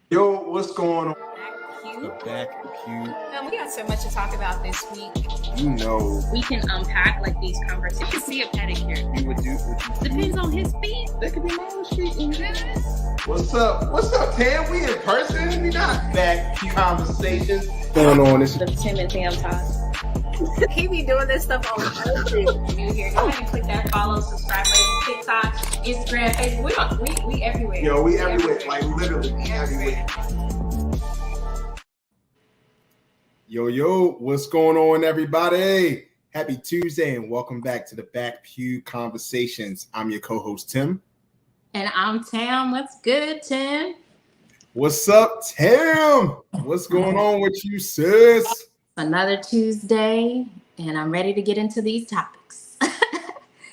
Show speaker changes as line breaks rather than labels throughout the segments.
Yo, what's going on?
The Back Pew.
Man, we got so much to talk about this week.
You know,
We can unpack like these conversations. You can see a pedicure.
You would do what you
Depends on his feet.
That could be my own street.
what's up? What's up, Tam? We in person? We not Back Pew Conversations. What's going on? This
The Tim and Tam Talks. He be doing this stuff all the time. If you're new here, go ahead and click that follow, subscribe button, TikTok, Instagram, Facebook. We everywhere.
Yo, we everywhere. Like literally, we everywhere. Yo, what's going on, everybody? Happy Tuesday and welcome back to the Back Pew Conversations. I'm your co-host, Tim.
And I'm Tam. What's good, Tim?
What's up, Tam? What's going on with you, sis?
Another Tuesday, and I'm ready to get into these topics.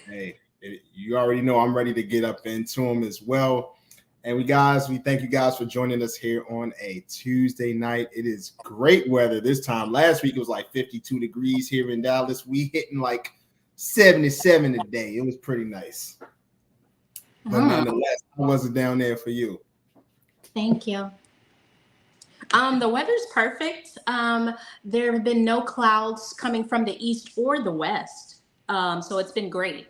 Hey, you already know I'm ready to get up into them as well. And we thank you guys for joining us here on a Tuesday night. It is great weather this time. Last week it was like 52 degrees here in Dallas. We hitting like 77 today. It was pretty nice. But nonetheless, how was it down there for you?
Thank you. The weather's perfect. There have been no clouds coming from the east or the west. So it's been great.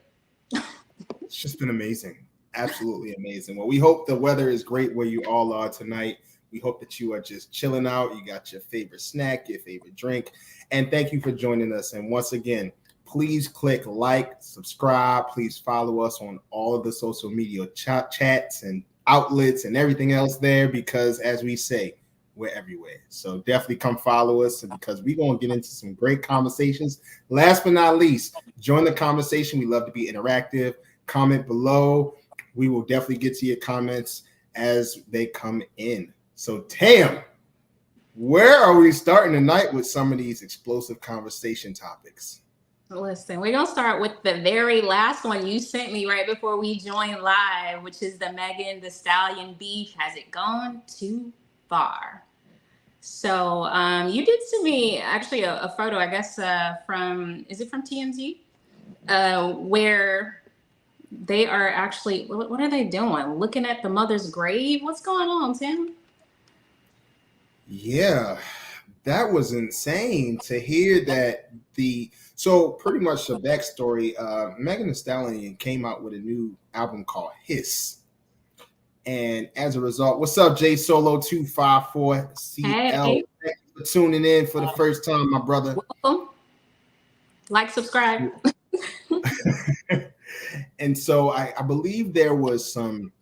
It's just been amazing. Absolutely amazing. Well, we hope the weather is great where you all are tonight. We hope that you are just chilling out. You got your favorite snack, your favorite drink. And thank you for joining us. And once again, please click like, subscribe. Please follow us on all of the social media chats and outlets and everything else there, because as we say, we're everywhere. So definitely come follow us, because we're going to get into some great conversations. Last but not least, join the conversation. We love to be interactive. Comment below. We will definitely get to your comments as they come in. So Tam, where are we starting tonight with some of these explosive conversation topics?
Listen, we're going to start with the very last one you sent me right before we joined live, which is the Megan Thee Stallion beef. Has it gone too far? So you did send me actually a photo, I guess, from TMZ? Where they are actually, what are they doing? Looking at the mother's grave? What's going on, Tim?
Yeah, that was insane to hear that. So pretty much the backstory, Megan Thee Stallion came out with a new album called Hiss. And as a result, what's up, J Solo 254 CL?
Hey.
Thank you for tuning in for the first time, my brother.
Welcome. Like, subscribe.
And so I believe there was some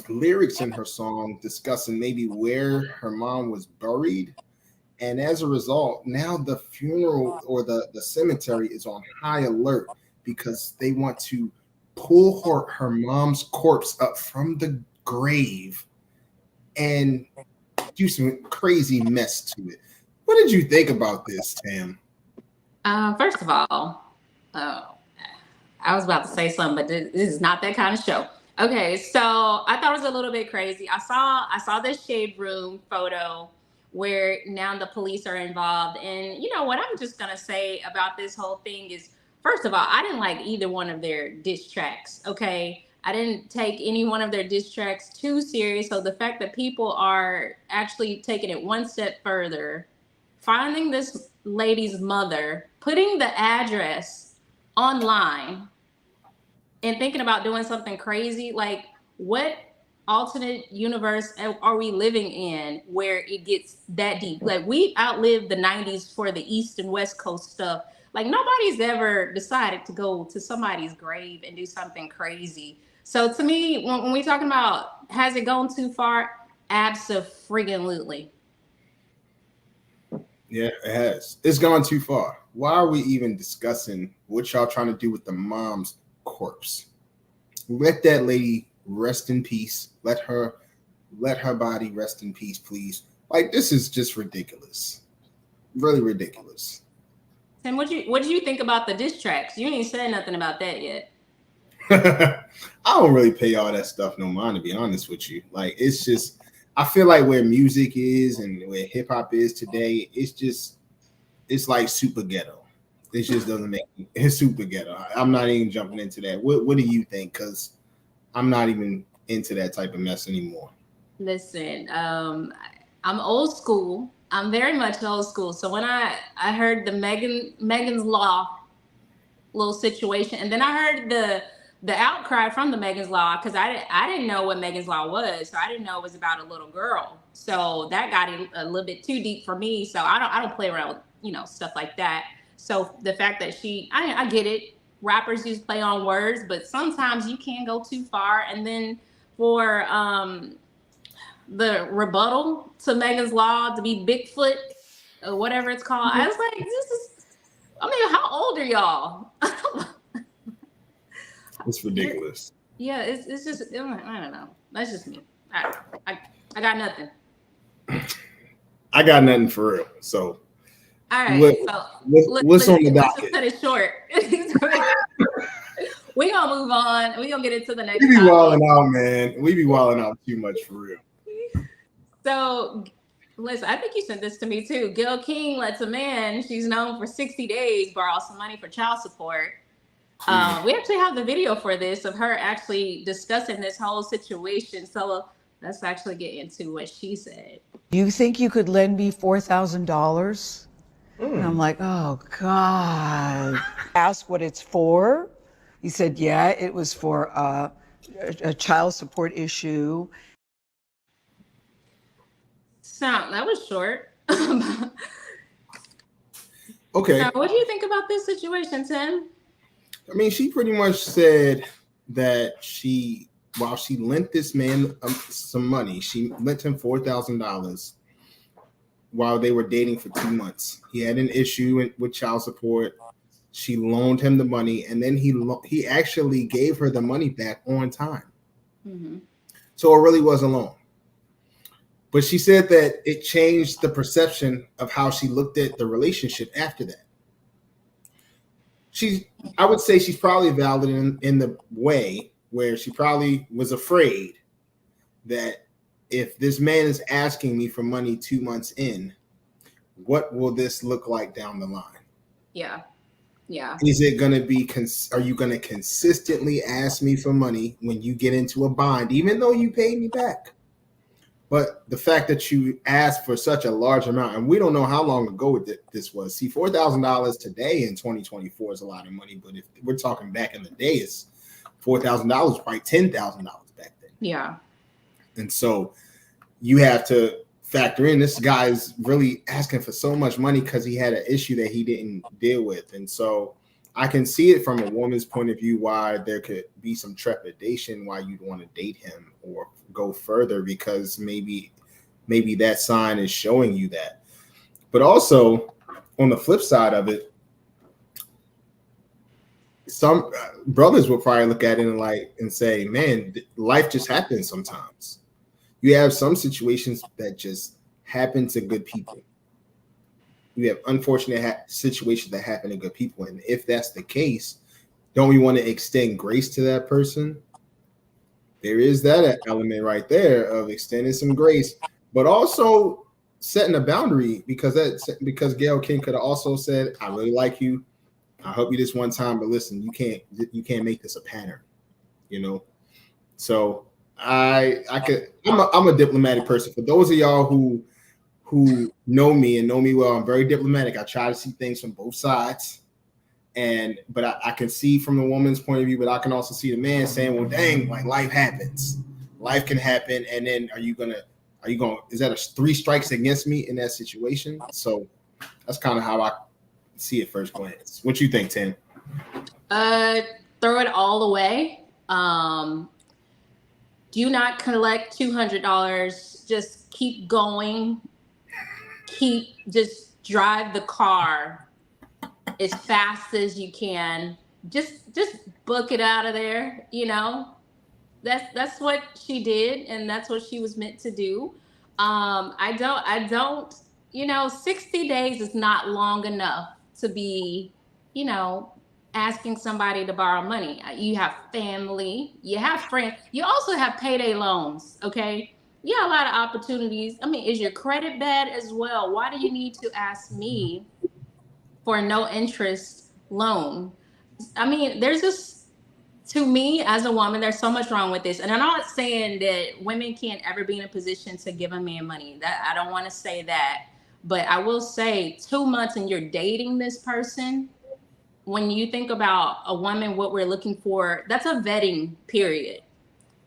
lyrics in her song discussing maybe where her mom was buried. And as a result, now the funeral or the cemetery is on high alert because they want to pull her mom's corpse up from the grave and do some crazy mess to it. What did you think about this, Tam?
First of all, I was about to say something, but this is not that kind of show. Okay, so I thought it was a little bit crazy. I saw this shade room photo where now the police are involved. And you know what I'm just going to say about this whole thing is, first of all, I didn't like either one of their diss tracks, okay? I didn't take any one of their diss tracks too serious. So the fact that people are actually taking it one step further, finding this lady's mother, putting the address online, and thinking about doing something crazy, like what alternate universe are we living in where it gets that deep? Like, we outlived the 90s for the East and West Coast stuff. Like, nobody's ever decided to go to somebody's grave and do something crazy. So to me, when we're talking about has it gone too far, abso-friggin-lutely.
Yeah, it has. It's gone too far. Why are we even discussing what y'all trying to do with the mom's corpse? Let that lady rest in peace. Let her body rest in peace, please. Like, this is just ridiculous. Really ridiculous.
And what do you think about the diss tracks? You ain't said nothing about that yet.
I don't really pay all that stuff no mind, to be honest with you. Like, it's just, I feel like where music is and where hip hop is today, it's like super ghetto. It just doesn't make it's super ghetto. I'm not even jumping into that. What do you think? Because I'm not even into that type of mess anymore.
Listen, I'm old school. I'm very much old school. So when I heard the Megan's Law little situation, and then I heard the outcry from the Megan's Law, because I didn't know what Megan's Law was, so I didn't know it was about a little girl. So that got a little bit too deep for me. So I don't play around with stuff like that. So the fact that I get it. Rappers use play on words, but sometimes you can go too far. And then for the rebuttal to Megan's Law to be Bigfoot or whatever it's called, I was like, how old are y'all?
It's ridiculous.
Yeah, it's just, I don't know. That's just me. I got nothing.
I got nothing for real. So,
all right.
What's on the docket?
Let's cut it short. We're going to move on. We're going to get into the next
We be wilding out, man. We be wilding out too much for real.
So, listen, I think you sent this to me too. Gayle King lets a man she's known for 60 days borrow some money for child support. We actually have the video for this of her actually discussing this whole situation. So let's actually get into what she said.
You think you could lend me $4,000? And I'm like, oh God. Asked what it's for. He said, yeah, it was for a child support issue.
So that was short.
Okay.
Now, what do you think about this situation, Tim?
I mean, she pretty much said that while she lent this man some money, she lent him $4,000 while they were dating for 2 months. He had an issue with child support. She loaned him the money, and then he actually gave her the money back on time. Mm-hmm. So it really was a loan. But she said that it changed the perception of how she looked at the relationship after that. I would say she's probably valid in the way where she probably was afraid that if this man is asking me for money 2 months in, what will this look like down the line?
Yeah. Yeah.
Is it going to be, are you going to consistently ask me for money when you get into a bind, even though you paid me back? But the fact that you asked for such a large amount, and we don't know how long ago this was. See, $4,000 today in 2024 is a lot of money, but if we're talking back in the day, it's $4,000, probably $10,000 back then.
Yeah.
And so you have to factor in this guy is really asking for so much money because he had an issue that he didn't deal with. And so I can see it from a woman's point of view why there could be some trepidation why you'd want to date him or go further, because maybe that sign is showing you that. But also on the flip side of it, some brothers will probably look at it and say, man, life just happens sometimes. You have some situations that just happen to good people. You have unfortunate situations that happen to good people. And if that's the case, don't we want to extend grace to that person? There is that element right there of extending some grace, but also setting a boundary, because Gayle King could have also said, I really like you. I help you this one time, but listen, you can't make this a pattern, So I'm a diplomatic person. For those of y'all who know me and know me well, I'm very diplomatic. I try to see things from both sides. But I can see from the woman's point of view, but I can also see the man saying, well, dang, like life happens. Life can happen. And then is that 3 strikes against me in that situation? So that's kind of how I see it first glance. What you think, Tim?
Throw it all away. Do not collect $200. Just keep going. Just drive the car as fast as you can. Just book it out of there. That's what she did, and that's what she was meant to do. I don't 60 days is not long enough to be, asking somebody to borrow money. You have family, you have friends, you also have payday loans. Okay. You have a lot of opportunities. I mean, is your credit bad as well? Why do you need to ask me for a no interest loan? I mean, there's just to me, as a woman, there's so much wrong with this. And I'm not saying that women can't ever be in a position to give a man money. That I don't want to say that. But I will say 2 months and you're dating this person, when you think about a woman, what we're looking for, that's a vetting period.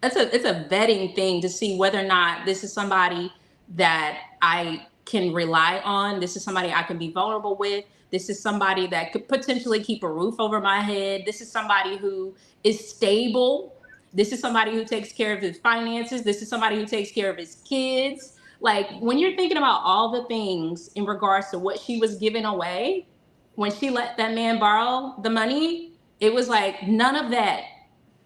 It's a vetting thing to see whether or not this is somebody that I can rely on. This is somebody I can be vulnerable with. This is somebody that could potentially keep a roof over my head. This is somebody who is stable. This is somebody who takes care of his finances. This is somebody who takes care of his kids. Like, when you're thinking about all the things in regards to what she was giving away, when she let that man borrow the money, it was like none of that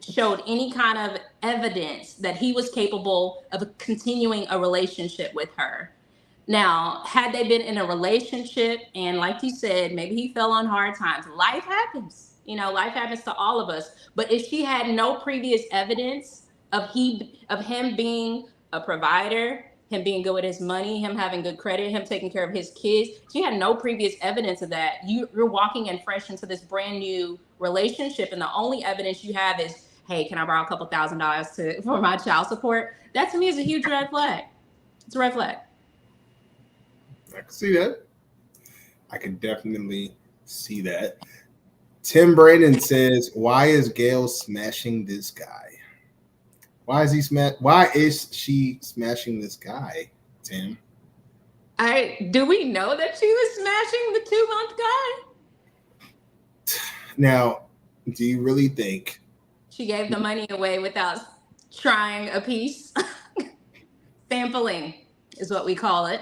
showed any kind of evidence that he was capable of continuing a relationship with her. Now, had they been in a relationship and like you said, maybe he fell on hard times, life happens. Life happens to all of us. But if she had no previous evidence of him being a provider, him being good with his money, him having good credit, him taking care of his kids, she had no previous evidence of that. You're walking in fresh into this brand new relationship, and the only evidence you have is, hey, can I borrow a couple $1,000s for my child support? That to me is a huge red flag. It's a red flag.
I can see that. I can definitely see that. Tim Brandon says, why is Gayle smashing this guy? Why is she smashing this guy, Tim?
Do we know that she was smashing the 2-month guy?
Now, do you really think
she gave the money away without trying a piece? Sampling is what we call it.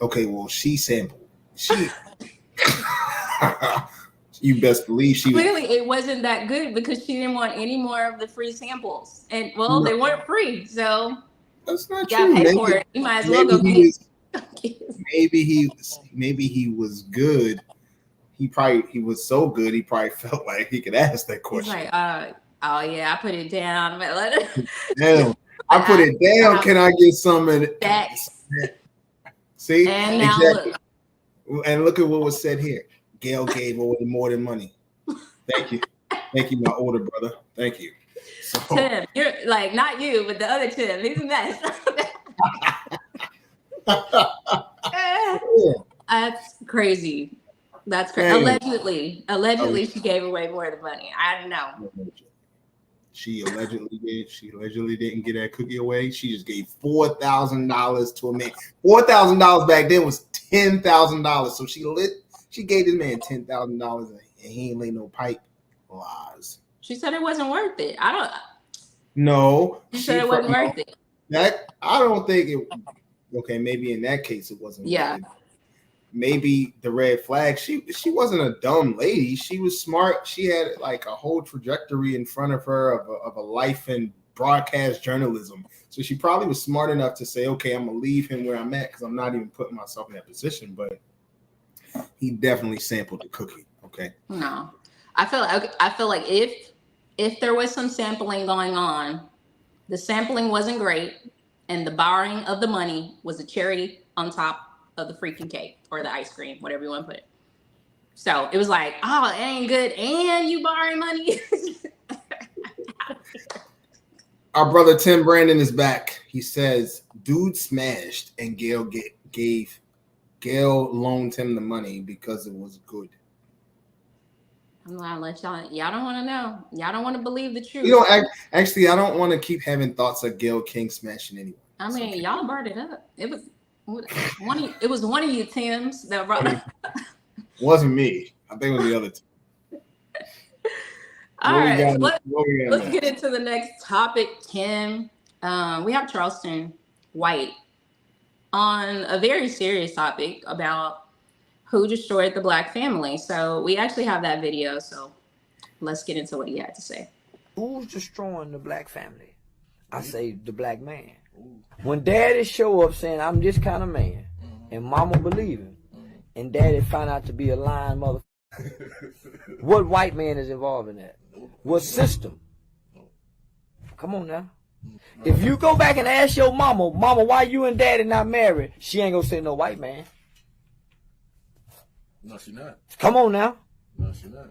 Okay, well, she sampled. You best believe she
clearly it wasn't that good because she didn't want any more of the free samples. And well, they weren't free, so
that's not
you
true.
gotta pay for it. You might as well go get
maybe he was good. He was so good he probably felt like he could ask that question.
He's like, oh yeah, I put it down.
Damn, I put it down. Can I get some of that? See?
And now
exactly. And look at what was said here. Gayle gave away more than money. Thank you, my older brother. Thank you. So,
Tim, you're like not you, but the other Tim. He's a mess. That's crazy. That's crazy. Allegedly, she gave away more of the money. I don't know.
She allegedly did. She allegedly didn't get that cookie away. She just gave $4,000 to a man. $4,000 back then was $10,000. So she gave this man $10,000 and he ain't lay no pipe. Lies.
She said it wasn't worth it.
No.
She said it wasn't worth it.
I don't think it. Okay, maybe in that case it wasn't.
Yeah.
Worth it. Maybe the red flag. She wasn't a dumb lady. She was smart. She had like a whole trajectory in front of her of a life in broadcast journalism. So she probably was smart enough to say, okay, I'm gonna leave him where I'm at because I'm not even putting myself in that position. But he definitely sampled the cookie. Okay.
No, I feel like if there was some sampling going on, the sampling wasn't great, and the borrowing of the money was a cherry on top of the freaking cake or the ice cream, whatever you want to put it. So it was like, oh, it ain't good, and you borrowing money.
Our brother Tim Brandon is back. He says, dude smashed and Gayle loaned him the money because it was good.
I'm gonna let y'all don't want to know. Y'all don't want to believe the truth.
Actually, I don't want to keep having thoughts of Gayle King smashing anyone.
I mean, okay. Y'all brought it up. It was one of you Tims that brought it up.
Wasn't me. I think it was the other two.
All right, let's get into the next topic, Tim. We have Charleston White on a very serious topic about who destroyed the Black family. So we actually have that video. So let's get into what he had to say.
Who's destroying the Black family? I say the Black man. When daddy show up saying, I'm this kind of man, and mama believe him, and daddy find out to be a lying mother, what white man is involved in that? What system? Come on now. If you go back and ask your mama, why you and daddy not married? She ain't gonna say no white man.
No, she not.
Come on now.
No, she not.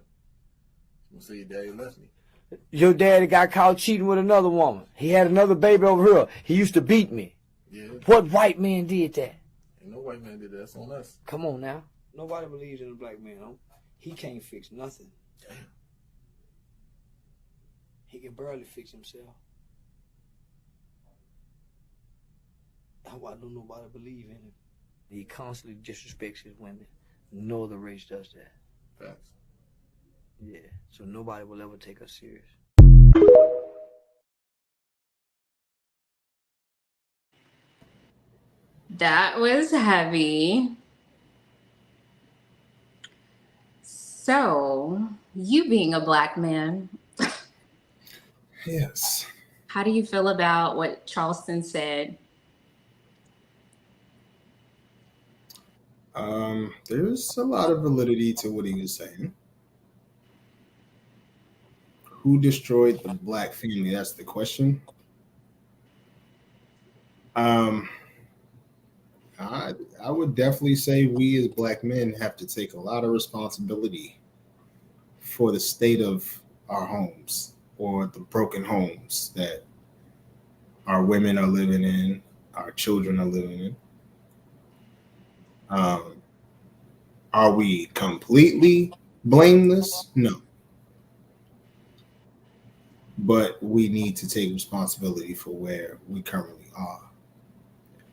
She gonna say your daddy left me.
Your daddy got caught cheating with another woman. He had another baby over here. He used to beat me.
Yeah.
What white man did that?
Ain't no white man did that. That's on us.
Come on now. Nobody believes in a black man. He can't fix nothing.
Damn.
He can barely fix himself. That's why don't nobody believe in him. He constantly disrespects his women. No other race does that.
Facts.
Yeah. So nobody will ever take us serious.
That was heavy. So, you being a black man,
Yes.
how do you feel about what Charleston said?
There's a lot of validity to what he was saying. Who destroyed the black family? That's the question. I would definitely say we as black men have to take a lot of responsibility for the state of our homes or the broken homes that our women are living in, our children are living in. Are we completely blameless? No. But we need to take responsibility for where we currently are.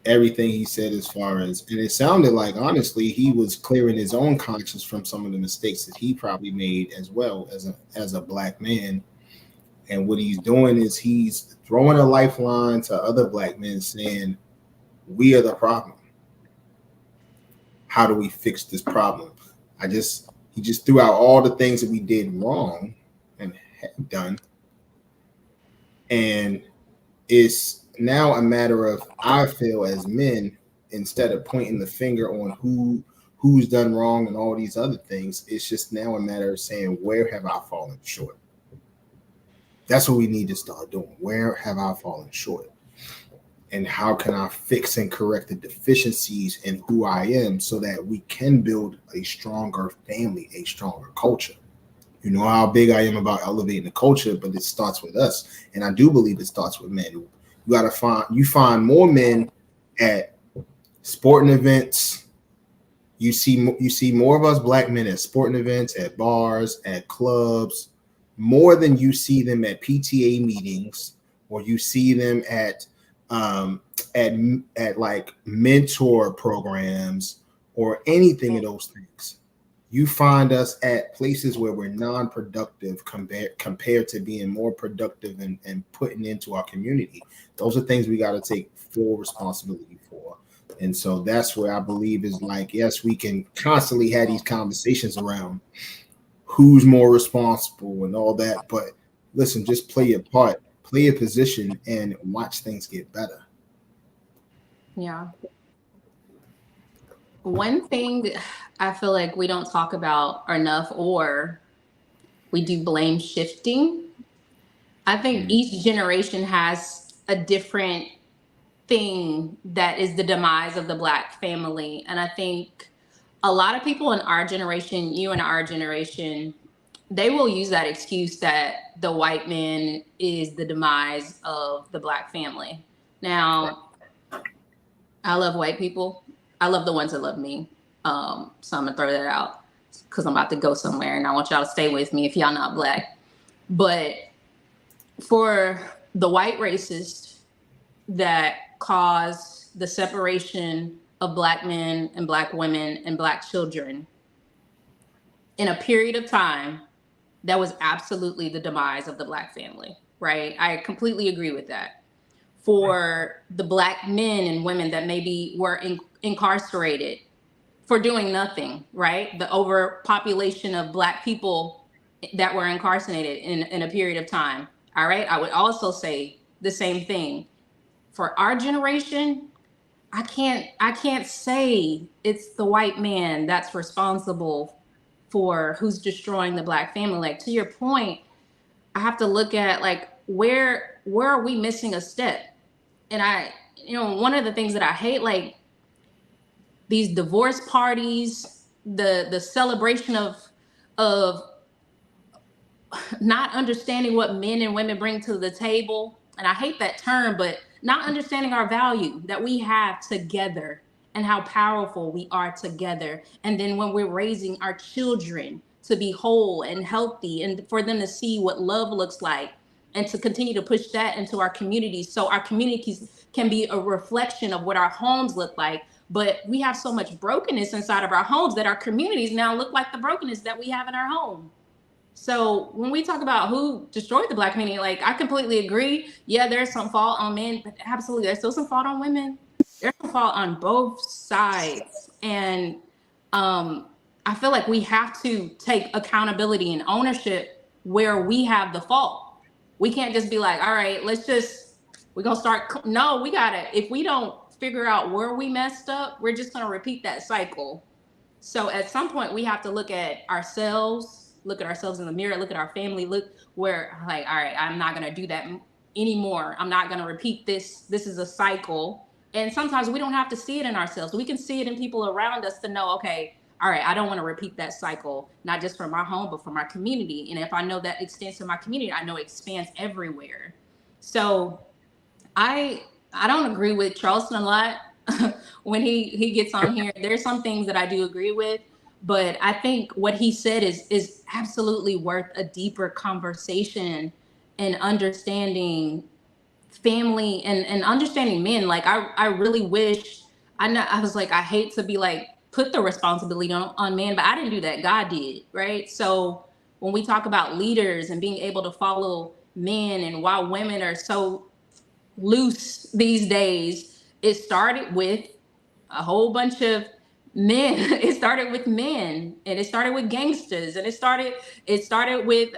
Everything he said as far as, and it sounded like, honestly, he was clearing his own conscience from some of the mistakes that he probably made as well as a black man. And what he's doing is he's throwing a lifeline to other black men saying, we are the problem. How do we fix this problem? He just threw out all the things that we did wrong and have done. And it's now a matter of, I feel as men, instead of pointing the finger on who's done wrong and all these other things, it's just now a matter of saying, where have I fallen short? That's what we need to start doing. Where have I fallen short? And how can I fix and correct the deficiencies in who I am so that we can build a stronger family, a stronger culture? You know how big I am about elevating the culture, but it starts with us. And I do believe it starts with men. You find more men at sporting events. You see more of us black men at sporting events, at bars, at clubs, more than you see them at PTA meetings, or you see them at like mentor programs or anything of those things. You find us at places where we're non-productive compared to being more productive and putting into our community. Those are things we got to take full responsibility for. And so that's where I believe is like, yes, we can constantly have these conversations around who's more responsible and all that. But listen, just play your part, play your position, and watch things get better.
Yeah. One thing that I feel like we don't talk about enough, or we do blame shifting. I think each generation has a different thing that is the demise of the Black family. And I think a lot of people in our generation, you and our generation, they will use that excuse that the white man is the demise of the Black family. Now, I love white people. I love the ones that love me. So I'm gonna throw that out because I'm about to go somewhere and I want y'all to stay with me if y'all not Black. But for the white racists that cause the separation of Black men and Black women and Black children in a period of time, that was absolutely the demise of the Black family, right? I completely agree with that. For the Black men and women that maybe were incarcerated for doing nothing, right? The overpopulation of Black people that were incarcerated in a period of time, all right? I would also say the same thing. For our generation, I can't say it's the white man that's responsible for who's destroying the Black family. Like, to your point, I have to look at like where are we missing a step? And one of the things that I hate, like these divorce parties, the celebration of not understanding what men and women bring to the table. And I hate that term, but not understanding our value that we have together and how powerful we are together. And then when we're raising our children to be whole and healthy and for them to see what love looks like and to continue to push that into our communities so our communities can be a reflection of what our homes look like. But we have so much brokenness inside of our homes that our communities now look like the brokenness that we have in our home. So when we talk about who destroyed the Black community, like I completely agree. Yeah, there's some fault on men, but absolutely, there's still some fault on women. There's some fault on both sides. And I feel like we have to take accountability and ownership where we have the fault. We can't just be like, all right, we're going to start. No, we got to, if we don't figure out where we messed up, we're just going to repeat that cycle. So at some point we have to look at ourselves in the mirror, look at our family, look where like, all right, I'm not going to do that anymore. I'm not going to repeat this. This is a cycle. And sometimes we don't have to see it in ourselves. We can see it in people around us to know, okay, all right, I don't want to repeat that cycle, not just from our home, but from our community. And if I know that extends to my community, I know it expands everywhere. So I don't agree with Charleston a lot when he gets on here. There's some things that I do agree with, but I think what he said is absolutely worth a deeper conversation and understanding family and understanding men. Like I really wish I was like, I hate to be like, put the responsibility on men, but I didn't do that. God did, right? So when we talk about leaders and being able to follow men and why women are so loose these days, it started with a whole bunch of men. It started with men, and it started with gangsters, and it started with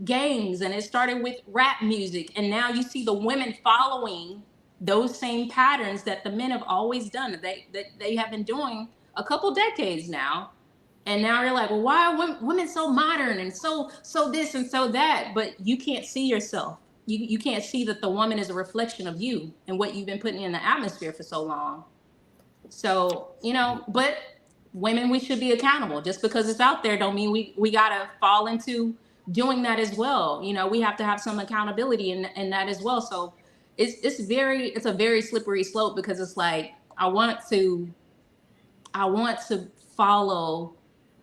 gangs, and it started with rap music, and now you see the women following those same patterns that the men have always done, that they have been doing a couple decades now. And now you're like, well, why are women so modern and so this and so that? But you can't see yourself. You can't see that the woman is a reflection of you and what you've been putting in the atmosphere for so long. So, but women, we should be accountable. Just because it's out there don't mean we gotta fall into doing that as well. We have to have some accountability in that as well. So it's a very slippery slope, because it's like, I want to follow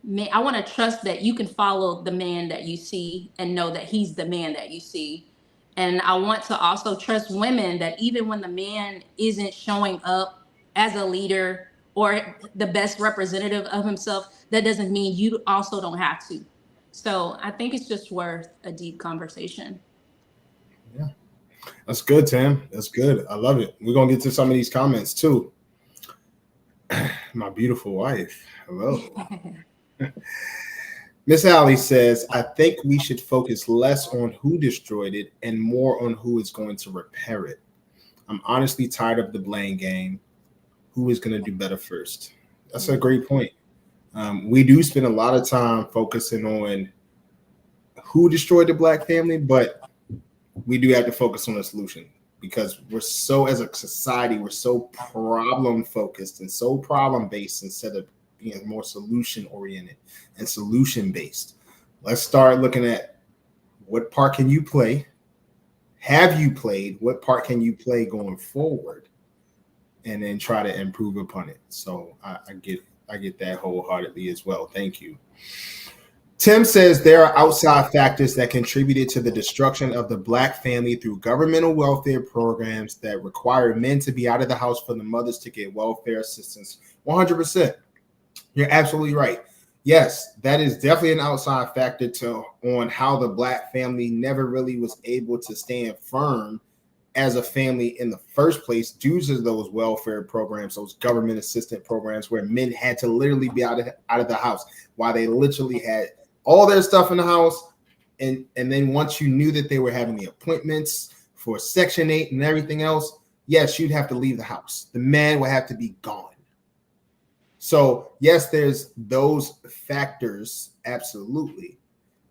me. I want to trust that you can follow the man that you see and know that he's the man that you see. And I want to also trust women that even when the man isn't showing up as a leader or the best representative of himself, that doesn't mean you also don't have to. So I think it's just worth a deep conversation.
Yeah, that's good, Tam. That's good. I love it. We're going to get to some of these comments too. My beautiful wife. Hello. Miss Allie says, I think we should focus less on who destroyed it and more on who is going to repair it. I'm honestly tired of the blame game. Who is going to do better first? That's a great point. We do spend a lot of time focusing on who destroyed the Black family, but we do have to focus on the solution, because we're so, as a society, we're so problem focused and so problem based instead of being more solution oriented and solution based. Let's start looking at what part can you play? Have you played? What part can you play going forward? And then try to improve upon it. So I get that wholeheartedly as well. Thank you. Tim says there are outside factors that contributed to the destruction of the Black family through governmental welfare programs that require men to be out of the house for the mothers to get welfare assistance. 100%. You're absolutely right. Yes, that is definitely an outside factor on how the Black family never really was able to stand firm as a family in the first place due to those welfare programs, those government assistance programs where men had to literally be out of the house while they literally had all their stuff in the house. And then once you knew that they were having the appointments for Section 8 and everything else, yes, you'd have to leave the house. The man would have to be gone. So yes, there's those factors, absolutely.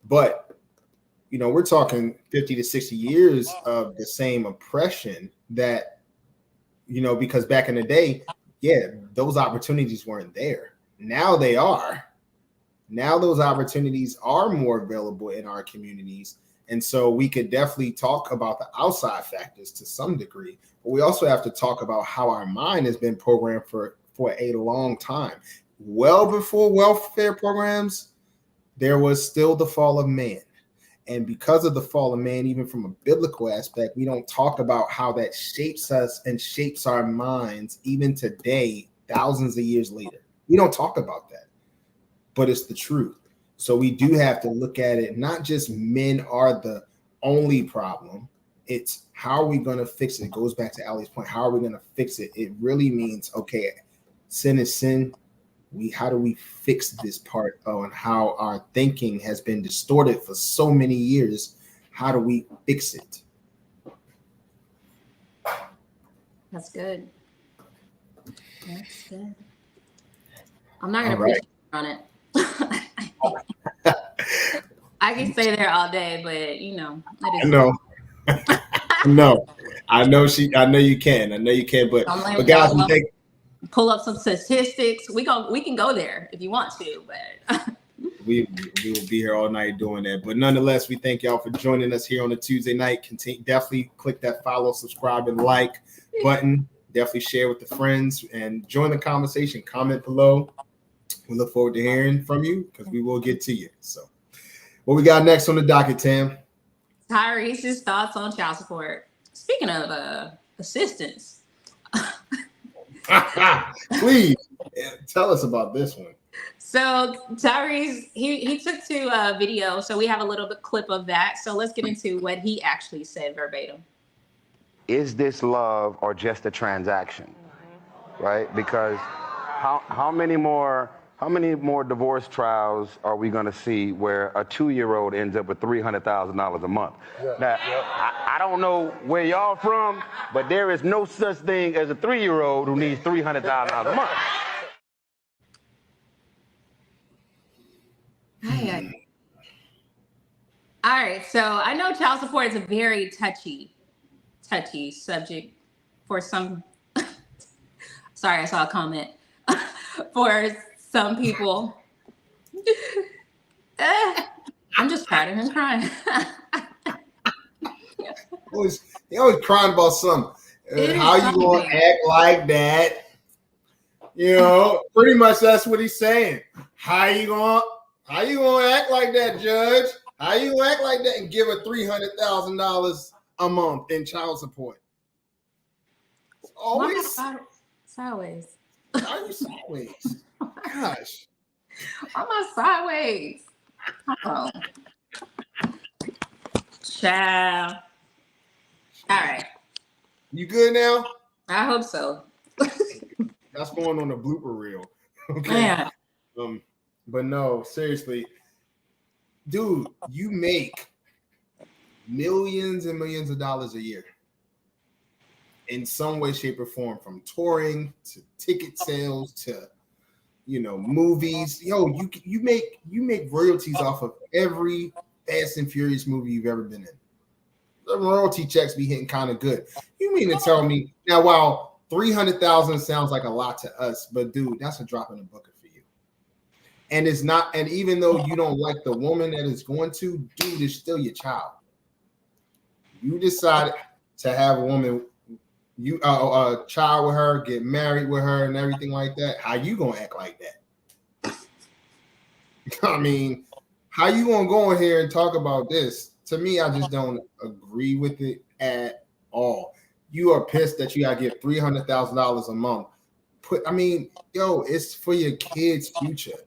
But we're talking 50 to 60 years of the same oppression that, because back in the day, yeah, those opportunities weren't there. Now they are. Now those opportunities are more available in our communities. And so we could definitely talk about the outside factors to some degree, but we also have to talk about how our mind has been programmed for a long time. Well before welfare programs, there was still the fall of man. And because of the fall of man, even from a biblical aspect, we don't talk about how that shapes us and shapes our minds even today, thousands of years later. We don't talk about that, but it's the truth. So we do have to look at it, not just men are the only problem. It's how are we going to fix it? It goes back to Ali's point. How are we going to fix it? It really means, okay, sin is sin. How do we fix this part on how our thinking has been distorted for so many years? How do we fix it?
That's good. That's good. I'm not going to preach on it. I can stay there all day, but you know,
I know. No, I know you can, but guys, we think
pull up some statistics. We can go there if you want to, but
we will be here all night doing that. But nonetheless, we thank y'all for joining us here on a Tuesday night. Definitely click that follow, subscribe, and like button. Definitely share with the friends and join the conversation. Comment below. We look forward to hearing from you because we will get to you. So, what we got next on the docket, Tam?
Tyrese's thoughts on child support. Speaking of assistance.
Please tell us about this one.
So Tyrese, he took to a video, so we have a little bit clip of that. So let's get into what he actually said verbatim.
Is this love or just a transaction? Right? Because how many more divorce trials are we going to see where a 2-year-old ends up with $300,000 a month? Yeah. Now, I don't know where y'all from, but there is no such thing as a 3-year-old who needs $300,000 a month.
All right, so I know child support is a very touchy subject for some. Sorry, I saw a comment. For some people. I'm just tired of him crying.
He always crying about something. How you gonna act like that? You know, pretty much that's what he's saying. How you gonna act like that, Judge? How you gonna act like that and give her $300,000 a month in child support? Always
sideways.
Why are you sideways? Gosh.
Why am I sideways? Oh. Child. All right.
You good now?
I hope so.
That's going on the blooper reel. Okay.
Yeah.
But no, seriously. Dude, you make millions and millions of dollars a year. In some way, shape, or form, from touring to ticket sales to, movies. Yo, you make royalties off of every Fast and Furious movie you've ever been in. The royalty checks be hitting kind of good. You mean to tell me now? While $300,000 sounds like a lot to us, but dude, that's a drop in the bucket for you. And it's not. And even though you don't like the woman that is going to, dude, is still your child. You decided to have a woman. You a child with her, get married with her, and everything like that. How you gonna act like that? I mean, how you gonna go in here and talk about this? To me, I just don't agree with it at all. You are pissed that you gotta get $300,000 a month. It's for your kid's future.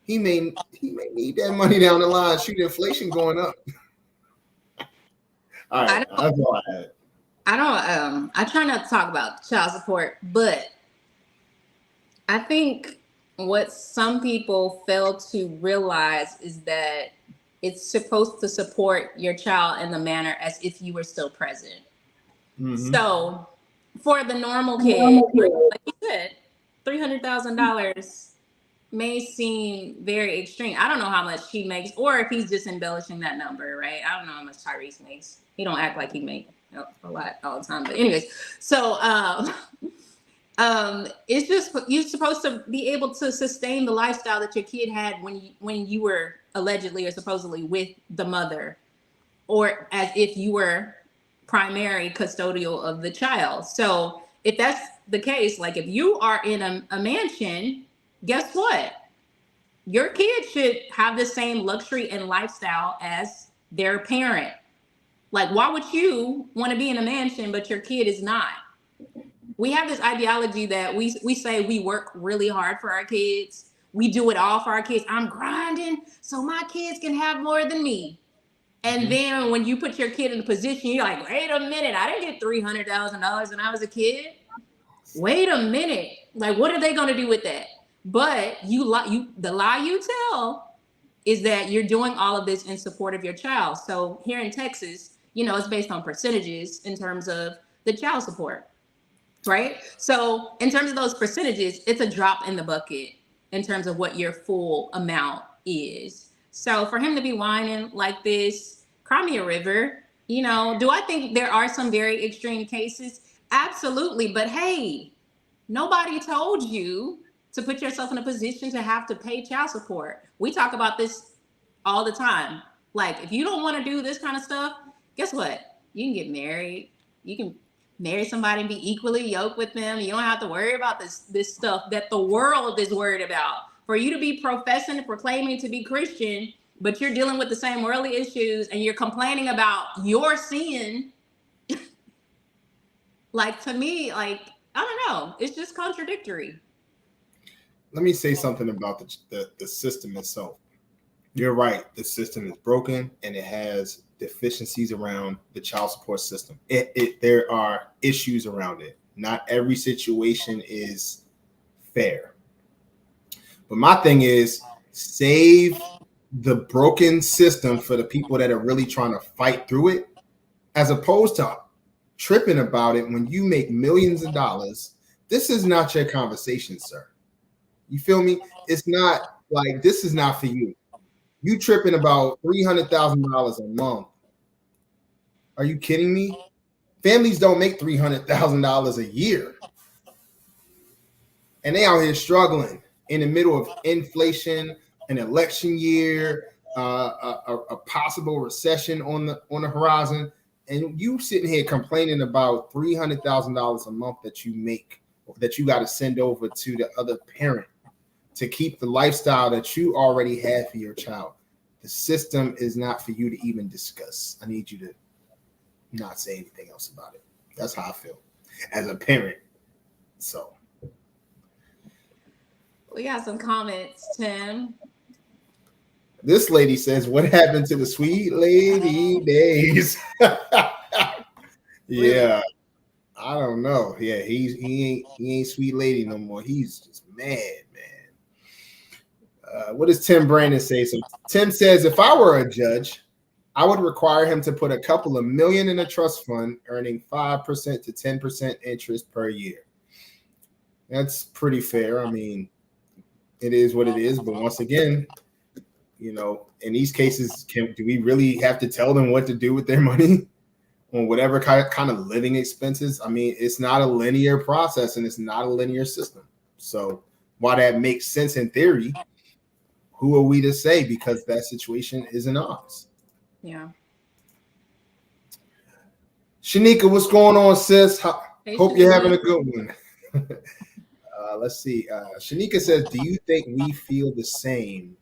He may need that money down the line. Shoot, inflation going up. All right, that's all I had.
I try not to talk about child support, but I think what some people fail to realize is that it's supposed to support your child in the manner as if you were still present. Mm-hmm. So for the normal kid, like you said, $300,000 may seem very extreme. I don't know how much he makes, or if he's just embellishing that number, right? I don't know how much Tyrese makes. He don't act like he makes a lot all the time. But anyways, so It's just you're supposed to be able to sustain the lifestyle that your kid had when you were allegedly or supposedly with the mother, or as if you were primary custodial of the child. So if that's the case, like if you are in a mansion, guess what? Your kid should have the same luxury and lifestyle as their parent. Like, why would you want to be in a mansion but your kid is not? We have this ideology that we say we work really hard for our kids. We do it all for our kids. I'm grinding so my kids can have more than me. And then when you put your kid in a position, you're like, wait a minute, I didn't get $300,000 when I was a kid. Wait a minute. Like, what are they going to do with that? But the lie you tell is that you're doing all of this in support of your child. So here in Texas, it's based on percentages in terms of the child support, right? So in terms of those percentages, it's a drop in the bucket in terms of what your full amount is. So for him to be whining like this, cry me a river. Do I think there are some very extreme cases? Absolutely. But hey, nobody told you to put yourself in a position to have to pay child support. We talk about this all the time. Like, if you don't want to do this kind of stuff, guess what? You can get married. You can marry somebody and be equally yoked with them. You don't have to worry about this stuff that the world is worried about. For you to be professing and proclaiming to be Christian, but you're dealing with the same worldly issues and you're complaining about your sin. Like, to me, like, I don't know. It's just contradictory.
Let me say something about the system itself. You're right. The system is broken and it has deficiencies around the child support system. There are issues around it. Not every situation is fair. But my thing is, save the broken system for the people that are really trying to fight through it, as opposed to tripping about it when you make millions of dollars. This is not your conversation, sir. You feel me? It's not like, this is not for you. You tripping about $300,000 a month. Are you kidding me? Families don't make $300,000 a year. And they out here struggling in the middle of inflation, an election year, a possible recession on the horizon. And you sitting here complaining about $300,000 a month that you make, that you got to send over to the other parent to keep the lifestyle that you already have for your child. The system is not for you to even discuss. I need you to not say anything else about it. That's how I feel as a parent. So
we got some comments, Tim.
This lady says, what happened to the sweet lady days? Yeah, I don't know. Yeah, he ain't sweet lady no more. He's just mad, man. What does Tim Brandon say? So Tim says, if I were a judge, I would require him to put a couple of million in a trust fund, earning 5% to 10% interest per year. That's pretty fair. I mean, it is what it is. But once again, in these cases, do we really have to tell them what to do with their money on whatever kind of living expenses? I mean, it's not a linear process and it's not a linear system. So while that makes sense in theory, who are we to say, because that situation isn't ours?
Yeah.
Shanika, what's going on, sis?
Hey,
Hope you're
Shanika.
having a good one. Let's see. Shanika says, do you think we feel the same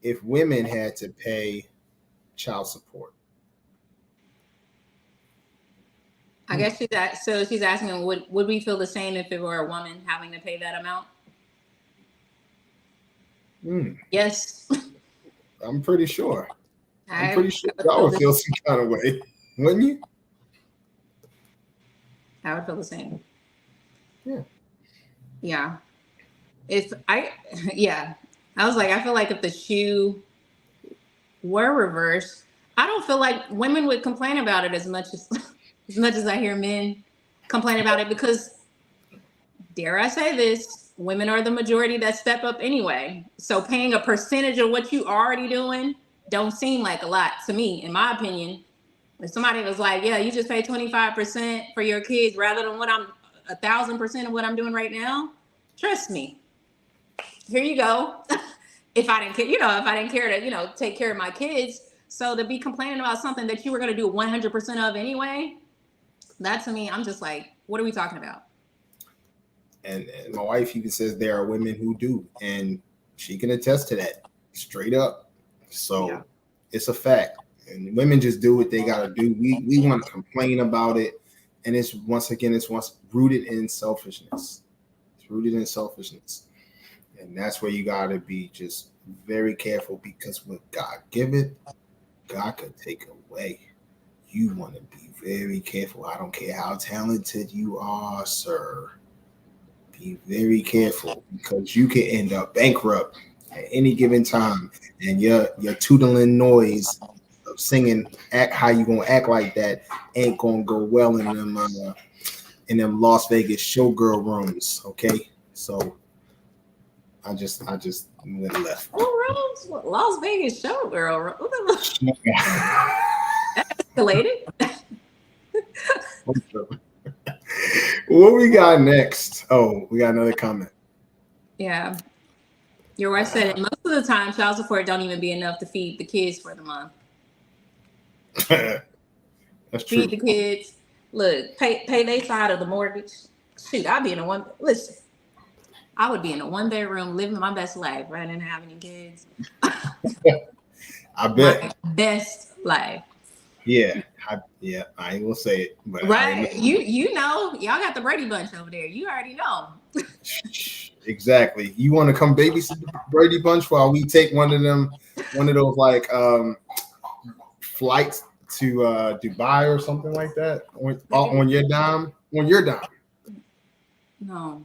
if women had to pay child support?
I guess she's asking, would we feel the same if it were a woman having to pay that amount? Yes.
I'm pretty sure. I'm pretty sure
I
y'all would feel some kind of way, wouldn't you?
I would feel the same.
Yeah.
Yeah. I was like, I feel like if the shoe were reversed, I don't feel like women would complain about it as much as I hear men complain about it, because dare I say this, women are the majority that step up anyway. So paying a percentage of what you already doing don't seem like a lot to me, in my opinion. If somebody was like, yeah, you just pay 25% for your kids rather than what 1,000% of what I'm doing right now, trust me. Here you go. If I didn't care, if I didn't care to, take care of my kids. So to be complaining about something that you were going to do 100% of anyway, that to me, I'm just like, what are we talking about?
And my wife even says there are women who do, and she can attest to that straight up. So It's a fact. And women just do what they got to do. We want to complain about it. And it's rooted in selfishness. It's rooted in selfishness. And that's where you got to be just very careful, because when God give it, God could take away. You want to be very careful. I don't care how talented you are, sir. Be very careful, because you can end up bankrupt at any given time. And your tootling noise of singing, act how you gonna act like that, ain't gonna go well in them Las Vegas showgirl rooms. Okay, so I just went left.
Oh, rooms? Las Vegas showgirl. Escalated.
What we got next? Oh, we got another comment.
Yeah. Your wife said it. Most of the time, child support don't even be enough to feed the kids for the month.
That's true.
Feed the kids. Look, pay their side of the mortgage. Shoot, I would be in a 1-bedroom living my best life rather than having any kids.
I bet.
My best life.
Yeah, I ain't gonna say it, but
right. You know, y'all got the Brady Bunch over there. You already know.
Exactly. You want to come babysit the Brady Bunch while we take one of those like flights to Dubai or something like that on your dime? On your dime.
No.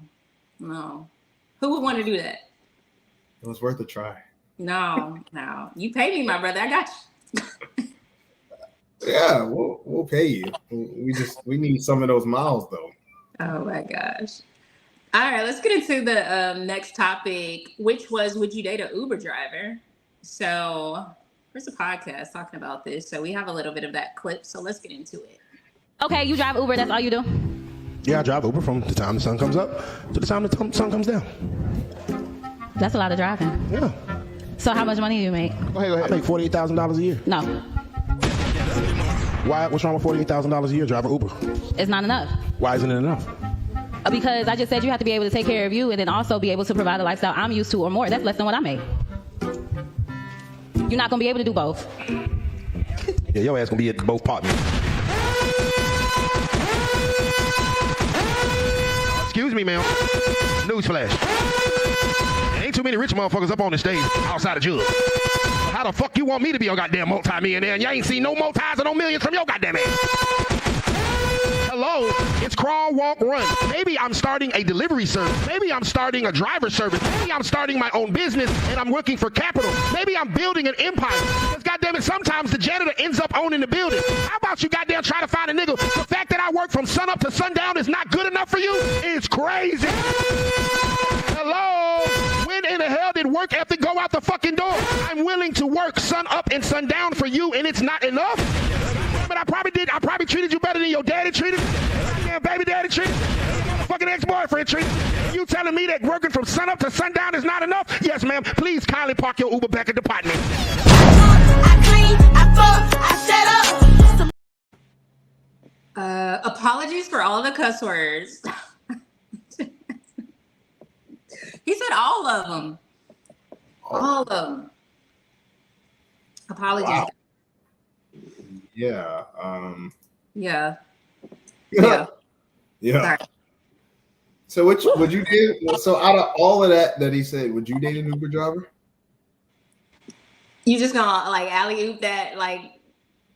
Who would want to do that?
It was worth a try.
No. You pay me, my brother. I got you.
Yeah, we'll pay you. We need some of those miles though.
Oh my gosh. All right, let's get into the next topic, which was, would you date an Uber driver? So there's a podcast talking about this. So we have a little bit of that clip. So let's get into it.
Okay, you drive Uber. That's all you do?
Yeah, I drive Uber from the time the sun comes up to the time the sun comes down.
That's a lot of driving.
Yeah.
So how much money do you make?
Go ahead. I make $48,000 a year.
No.
Why? What's wrong with $48,000 a year driving Uber?
It's not enough.
Why isn't it enough?
Because I just said you have to be able to take care of you and then also be able to provide a lifestyle I'm used to or more. That's less than what I make. You're not going to be able to do both.
Yeah, your ass going to be at both partners. Excuse me, ma'am. Newsflash. There ain't too many rich motherfuckers up on the stage outside of Jug. How the fuck you want me to be a goddamn multi-millionaire and you ain't seen no multis or no millions from your goddamn ass? Hello, it's crawl, walk, run. Maybe I'm starting a delivery service. Maybe I'm starting a driver service. Maybe I'm starting my own business and I'm working for capital. Maybe I'm building an empire. Because goddamn it, sometimes the janitor ends up owning the building. How about you goddamn try to find a nigga? The fact that I work from sun up to sundown is not good enough for you? It's crazy. Hello? When in the hell did work ethic go out the fucking door? I'm willing to work sun up and sundown for you and it's not enough? But I probably treated you better than your daddy treated me. Yeah, baby daddy treated me. Fucking ex-boyfriend treated me. You telling me that working from sun up to sundown is not enough? Yes, ma'am. Please kindly park your Uber back at the apartment.
I clean, I fuck, I set up.
Apologies for all the cuss words. He said all of them. All of them. Apologies.
Wow. Yeah.
Yeah.
Yeah. So which would you do? So out of all of that he said, would you date an Uber driver?
You just gonna like alley-oop that like?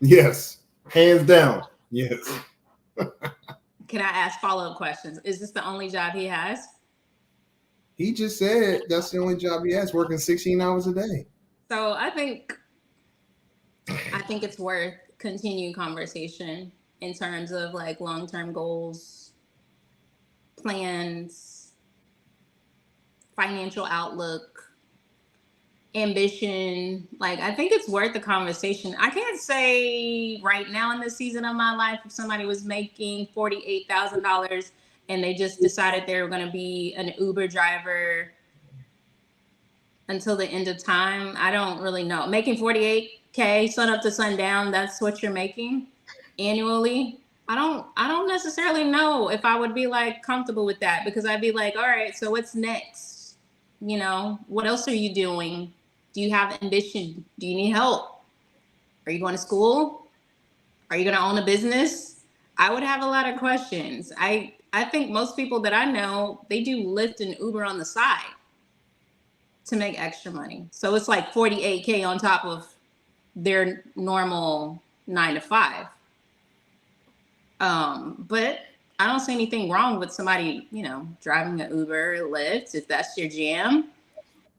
Yes, hands down. Yes.
Can I ask follow-up questions? Is this the only job he has?
He just said that's the only job he has, working 16 hours a day.
So I think it's worth continued conversation in terms of like long-term goals, plans, financial outlook, ambition. Like, I think it's worth the conversation. I can't say right now in this season of my life if somebody was making $48,000 and they just decided they were going to be an Uber driver until the end of time. I don't really know. Making $48K sun up to sundown, that's what you're making annually. I don't necessarily know if I would be like comfortable with that, because I'd be like, all right, so what's next? You know, what else are you doing? Do you have ambition? Do you need help? Are you going to school? Are you going to own a business? I would have a lot of questions. I think most people that I know, they do Lyft and Uber on the side to make extra money. So it's like $48K on top of their normal 9 to 5. But I don't see anything wrong with somebody, you know, driving an Uber or Lyft if that's your jam.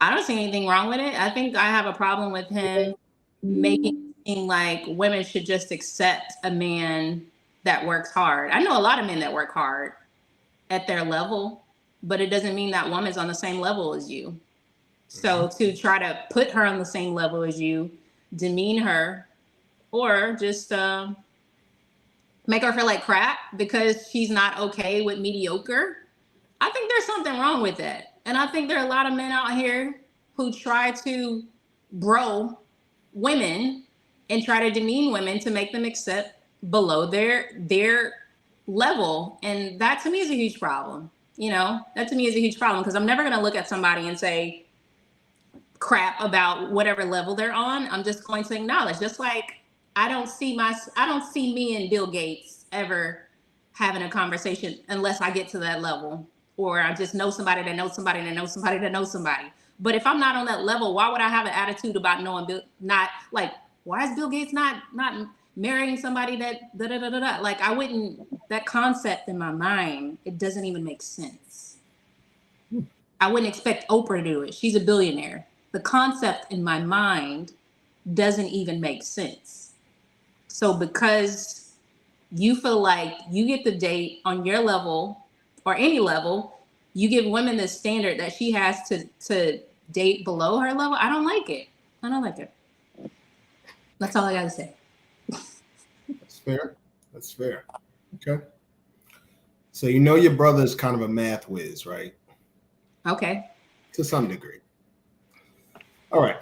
I don't see anything wrong with it. I think I have a problem with him making it seem like women should just accept a man that works hard. I know a lot of men that work hard at their level, but it doesn't mean that woman's on the same level as you. So to try to put her on the same level as you, demean her, or just make her feel like crap because she's not okay with mediocre, I think there's something wrong with that. And I think there are a lot of men out here who try to bro women and try to demean women to make them accept below their level. And that to me is a huge problem. You know, that to me is a huge problem, because I'm never going to look at somebody and say crap about whatever level they're on. I'm just going to acknowledge, just like I don't see me and Bill Gates ever having a conversation unless I get to that level, or I just know somebody that knows somebody that knows somebody that knows somebody. But if I'm not on that level, why would I have an attitude about knowing Bill? Not like, why is Bill Gates not marrying somebody that da-da-da-da-da? Like, I wouldn't, that concept in my mind, it doesn't even make sense. I wouldn't expect Oprah to do it. She's a billionaire. The concept in my mind doesn't even make sense. So because you feel like you get to date on your level or any level, you give women the standard that she has to date below her level. I don't like it. I don't like it. That's all I got to say.
That's fair. That's fair. Okay. So you know your brother's kind of a math whiz, right?
Okay.
To some degree. All right.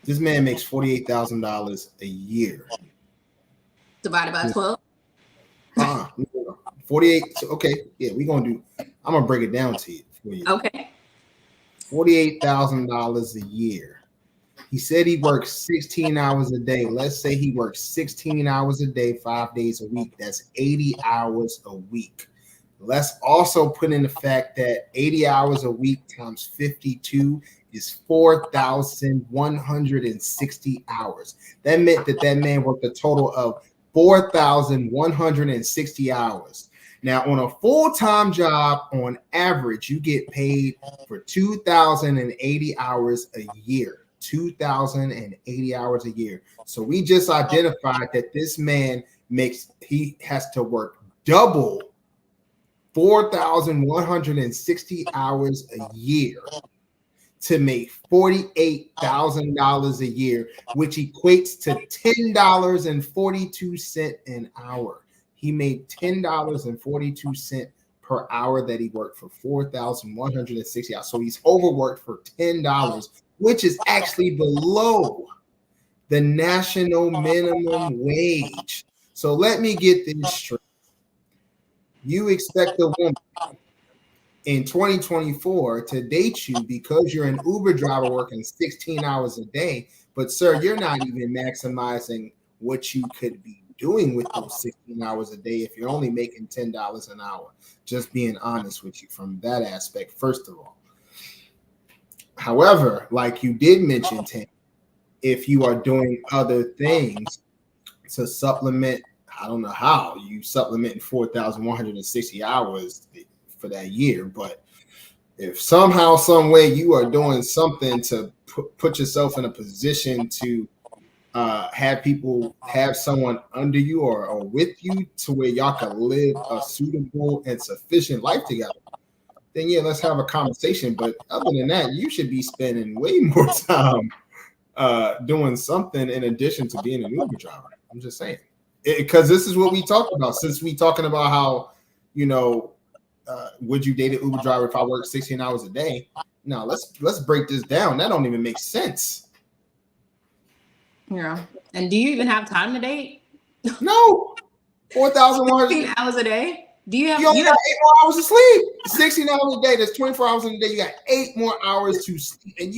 This man makes $48,000 a year.
Divided by 12?
48. Okay. Yeah, I'm going to break it down to you for you.
Okay.
$48,000 a year. He said he works 16 hours a day. Let's say he works 16 hours a day, 5 days a week. That's 80 hours a week. Let's also put in the fact that 80 hours a week times 52 is 4,160 hours. That meant that man worked a total of 4,160 hours. Now, on a full-time job, on average, you get paid for 2,080 hours a year. 2,080 hours a year. So we just identified that this man he has to work double 4,160 hours a year to make $48,000 a year, which equates to $10.42 an hour. He made $10.42 per hour that he worked for 4,160 hours. So he's overworked for $10, which is actually below the national minimum wage. So let me get this straight. You expect a woman in 2024 to date you because you're an Uber driver working 16 hours a day, but sir, you're not even maximizing what you could be doing with those 16 hours a day if you're only making $10 an hour. Just being honest with you from that aspect, first of all. However, like you did mention, Tim, if you are doing other things to supplement, I don't know how you supplement 4,160 hours for that year, but if somehow, some way you are doing something to put yourself in a position to have someone under you or with you to where y'all can live a suitable and sufficient life together, then yeah, let's have a conversation. But other than that, you should be spending way more time doing something in addition to being an Uber driver. I'm just saying, because this is what we talked about. Since we talking about how would you date an Uber driver if I work 16 hours a day? No, let's break this down. That don't even make sense.
Yeah. And do you even have time to date?
No. 4,100
hours a day? Do you have?
You only got 8 more hours to sleep. 16 hours a day. That's 24 hours in a day. You got 8 more hours to sleep. And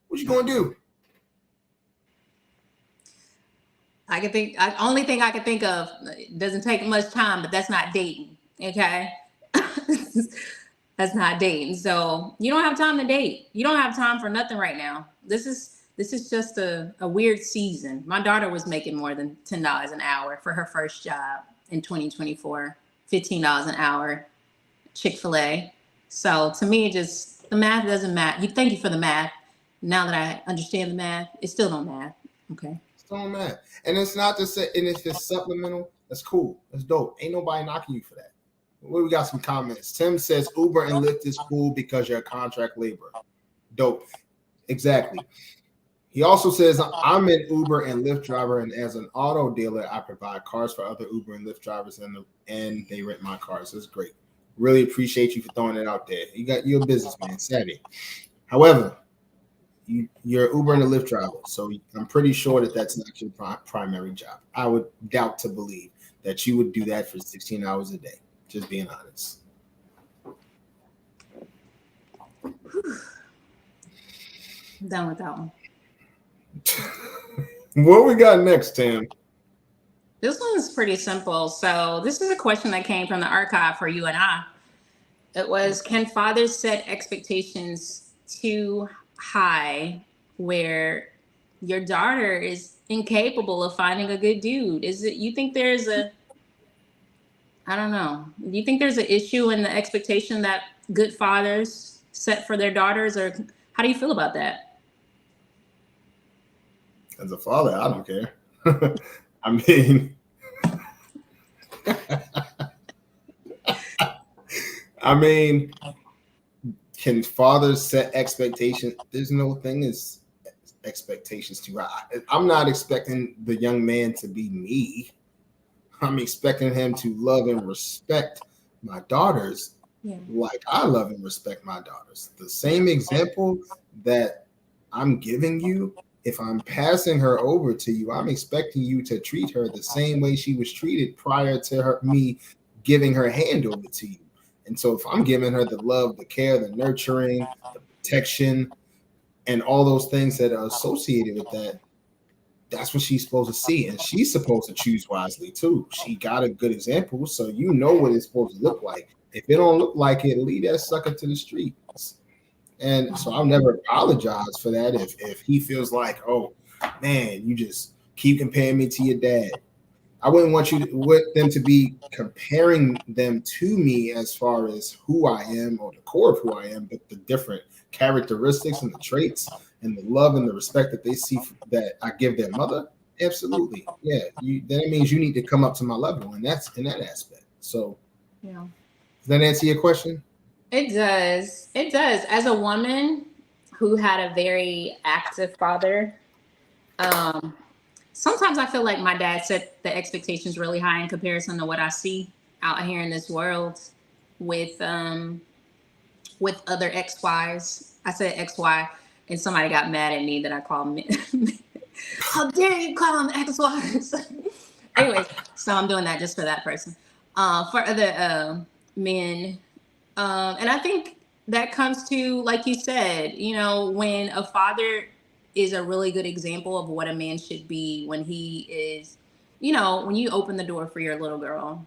what you gonna do?
Only thing I can think of, it doesn't take much time, but that's not dating. Okay. That's not dating. So you don't have time to date. You don't have time for nothing right now. This is just a weird season. My daughter was making more than $10 an hour for her first job in 2024, $15 an hour, Chick-fil-A. So to me, just the math doesn't matter. Thank you for the math. Now that I understand the math, it still don't math. Okay.
Still don't math. And it's not to say, and if it's supplemental, that's cool. That's dope. Ain't nobody knocking you for that. We got some comments. Tim says Uber and Lyft is cool because you're a contract laborer. Dope. Exactly. He also says, I'm an Uber and Lyft driver, and as an auto dealer, I provide cars for other Uber and Lyft drivers, and they rent my cars. That's great. Really appreciate you for throwing it out there. You're a businessman, savvy. However, you're an Uber and a Lyft driver, so I'm pretty sure that's not your primary job. I would doubt to believe that you would do that for 16 hours a day. Just being honest.
I'm done with that one.
What we got next, Tim?
This one's pretty simple. So this is a question that came from the archive for you and I. It was, can fathers set expectations too high where your daughter is incapable of finding a good dude? You think there's I don't know. Do you think there's an issue in the expectation that good fathers set for their daughters, or how do you feel about that?
As a father, I don't care. I mean, can fathers set expectations? There's no thing as expectations too high. I'm not expecting the young man to be me. I'm expecting him to love and respect my daughters like I love and respect my daughters. The same example that I'm giving you, if I'm passing her over to you, I'm expecting you to treat her the same way she was treated prior to me giving her hand over to you. And so if I'm giving her the love, the care, the nurturing, the protection, and all those things that are associated with that, that's what she's supposed to see. And she's supposed to choose wisely too. She got a good example, so you know what it's supposed to look like. If it don't look like it, leave that sucker to the streets. And so I'll never apologize for that if he feels like, oh man, you just keep comparing me to your dad. I wouldn't want them to be comparing them to me as far as who I am or the core of who I am, but the different characteristics and the traits and the love and the respect that they see that I give their mother. Absolutely. Yeah. That means you need to come up to my level, and that's in that aspect. So
yeah.
Does that answer your question?
It does. It does. As a woman who had a very active father, sometimes I feel like my dad set the expectations really high in comparison to what I see out here in this world with other XYs. I said XY, and somebody got mad at me that I called them. How dare you call them XYs? Anyways, so I'm doing that just for that person. For other men, and I think that comes to, like you said, when a father is a really good example of what a man should be when he is, when you open the door for your little girl,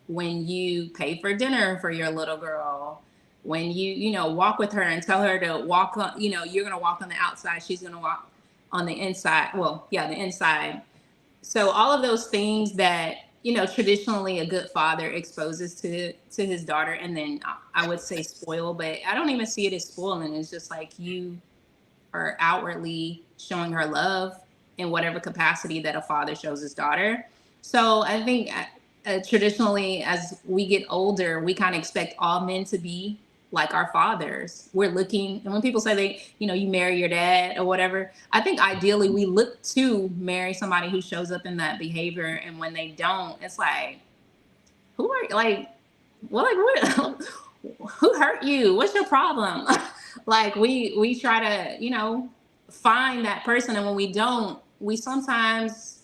when you pay for dinner for your little girl, when you walk with her and tell her to walk on, you're going to walk on the outside, she's going to walk on the inside. Well, yeah, the inside. So all of those things that, traditionally a good father exposes to his daughter, and then I would say spoil, but I don't even see it as spoiling. It's just like you are outwardly showing her love in whatever capacity that a father shows his daughter. So I think traditionally, as we get older, we kind of expect all men to be like our fathers. We're looking, and when people say you marry your dad or whatever, I think ideally we look to marry somebody who shows up in that behavior. And when they don't, it's like, well, like, what? Who hurt you? What's your problem? Like, we try to, find that person, and when we don't, we sometimes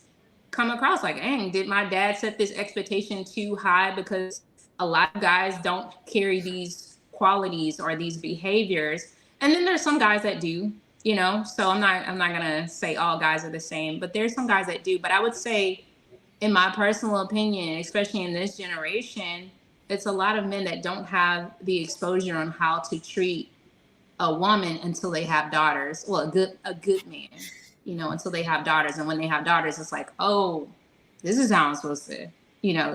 come across like, dang, did my dad set this expectation too high? Because a lot of guys don't carry these qualities or these behaviors, and then there's some guys that do, so I'm not gonna say all guys are the same, but there's some guys that do. But I would say, in my personal opinion, especially in this generation, it's a lot of men that don't have the exposure on how to treat a woman until they have daughters. Well, a good man, until they have daughters. And when they have daughters, it's like, oh, this is how I'm supposed to,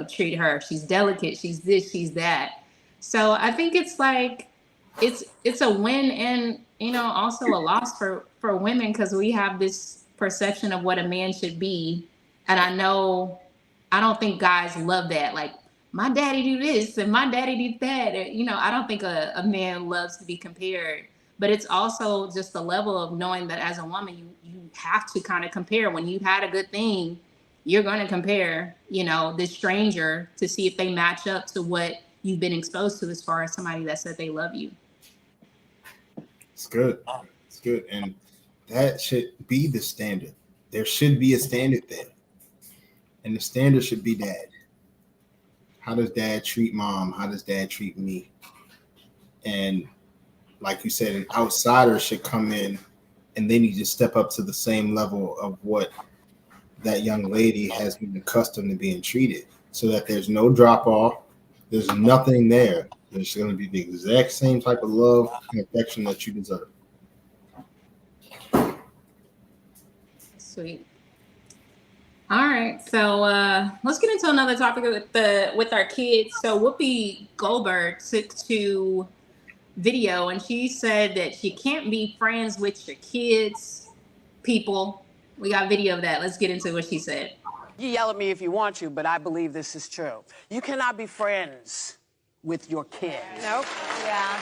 treat her. She's delicate. She's this, she's that. So I think it's like, it's a win and, also a loss for women, because we have this perception of what a man should be. And I don't think guys love that. Like, my daddy do this and my daddy did that. I don't think a man loves to be compared, but it's also just the level of knowing that as a woman, you have to kind of compare. When you've had a good thing, you're going to compare, this stranger to see if they match up to what you've been exposed to as far as somebody that said they love you.
It's good. It's good. And that should be the standard. There should be a standard there. And the standard should be dad. How does dad treat mom? How does dad treat me? And like you said, an outsider should come in and they need to step up to the same level of what that young lady has been accustomed to being treated, so that there's no drop off. There's nothing there. There's going to be the exact same type of love and affection that you deserve.
Sweet. All right, so let's get into another topic with our kids. So Whoopi Goldberg took to video, and she said that you can't be friends with your kids. People, we got video of that. Let's get into what she said.
You yell at me if you want to, but I believe this is true. You cannot be friends with your kids.
Nope. Yeah.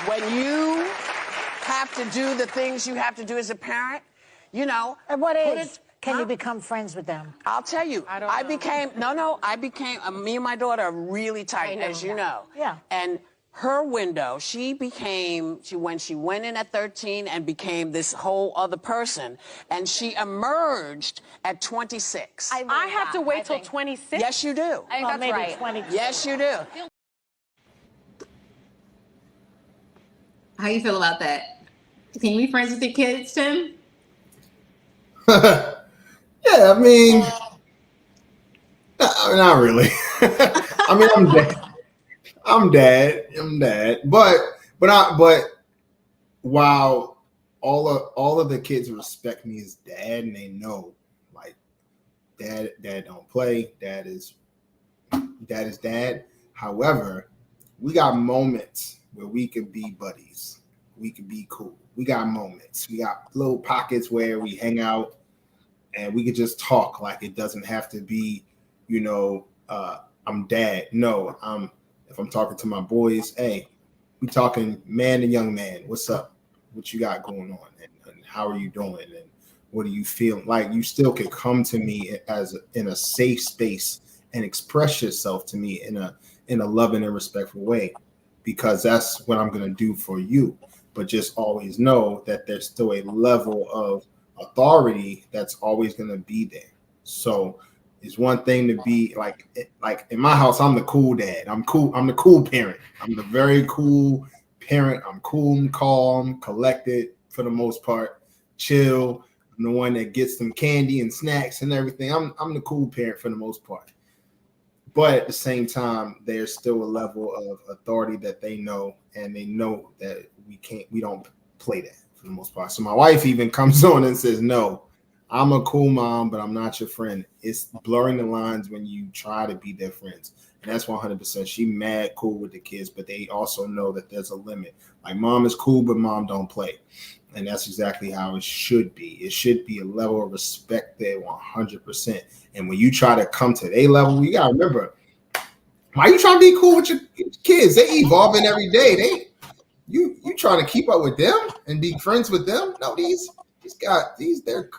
When you have to do the things you have to do as a parent,
At what age can you become friends with them?
I'll tell you. I became, me and my daughter are really tight, as you know.
Yeah.
And her window, when she went in at 13 and became this whole other person, and she emerged at 26.
I have to wait till 26?
Yes, you do.
I think that's right. 22.
Yes, you do.
How you feel about that? Can you be friends with your kids, Tim?
Yeah, I mean, not really. I mean, I'm dad. But while all of the kids respect me as dad, and they know, like, dad don't play, dad is dad. However, we got moments where we could be buddies. We could be cool. We got moments. We got little pockets where we hang out and we could just talk. Like, it doesn't have to be, I'm dad. No, if I'm talking to my boys, hey, we talking man to young man. What's up? What you got going on? And how are you doing? And what are you feeling? Like, you still can come to me in a safe space and express yourself to me in a loving and respectful way, because that's what I'm going to do for you. But just always know that there's still a level of authority that's always going to be there. So it's one thing to be like in my house, I'm the cool dad. I'm cool. I'm the cool parent. I'm the very cool parent. I'm cool and calm, collected for the most part, chill. I'm the one that gets them candy and snacks and everything. I'm the cool parent for the most part. But at the same time, there's still a level of authority that they know, and they know that we don't play that for the most part. So my wife even comes on and says, no, I'm a cool mom, but I'm not your friend. It's blurring the lines when you try to be their friends. And that's 100%. She mad cool with the kids, but they also know that there's a limit. Like, mom is cool, but mom don't play. And that's exactly how it should be. It should be a level of respect there 100%. And when you try to come to their level, you got to remember, why you trying to be cool with your kids? They evolving every day. You trying to keep up with them and be friends with them? No, they're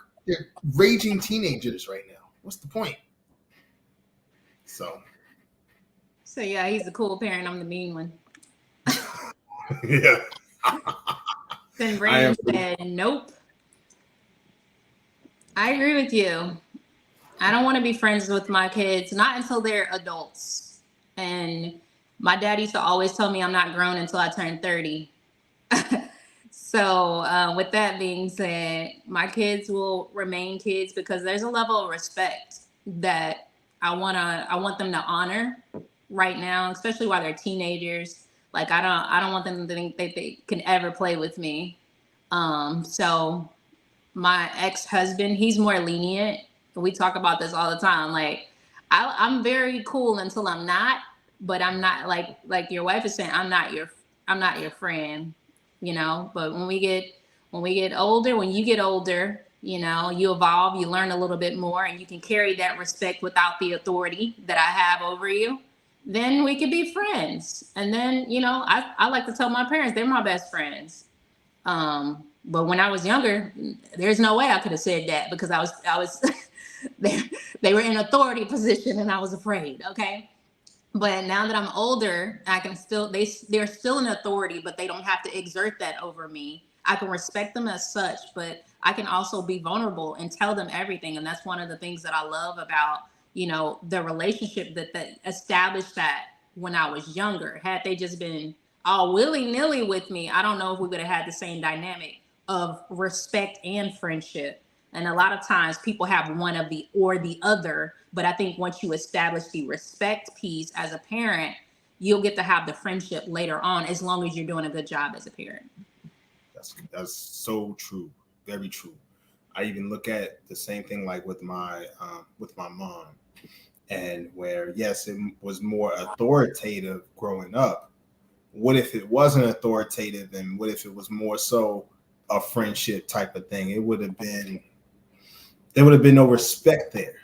raging teenagers right now. What's the point? So
So yeah, he's the cool parent. I'm the mean one.
Yeah.
Then Brandon said, nope. I agree with you. I don't want to be friends with my kids, not until they're adults. And my dad used to always tell me I'm not grown until I turn 30. So with that being said, my kids will remain kids because there's a level of respect that I want them to honor right now, especially while they're teenagers. Like I don't want them to think that they can ever play with me. So my ex-husband, he's more lenient. We talk about this all the time. Like I'm very cool until I'm not, but I'm not like your wife is saying, I'm not your friend, you know. But when we get older, when you get older, you know, you evolve, you learn a little bit more, and you can carry that respect without the authority that I have over you. Then we could be friends. And then, you know, I like to tell my parents they're my best friends. But when I was younger, there's no way I could have said that because I was they were in authority position and I was afraid. Okay. But now that I'm older, I can still, they're still in authority, but they don't have to exert that over me. I can respect them as such, but I can also be vulnerable and tell them everything. And that's one of the things that I love about, you know, the relationship that established that when I was younger. Had they just been all willy-nilly with me, I don't know if we would have had the same dynamic of respect and friendship. And a lot of times people have one of the or the other. But I think once you establish the respect piece as a parent, you'll get to have the friendship later on, as long as you're doing a good job as a parent.
That's so true. Very true. I even look at the same thing like with my mom, and where, yes, it was more authoritative growing up. What if it wasn't authoritative, and what if it was more so a friendship type of thing? There would have been no respect there.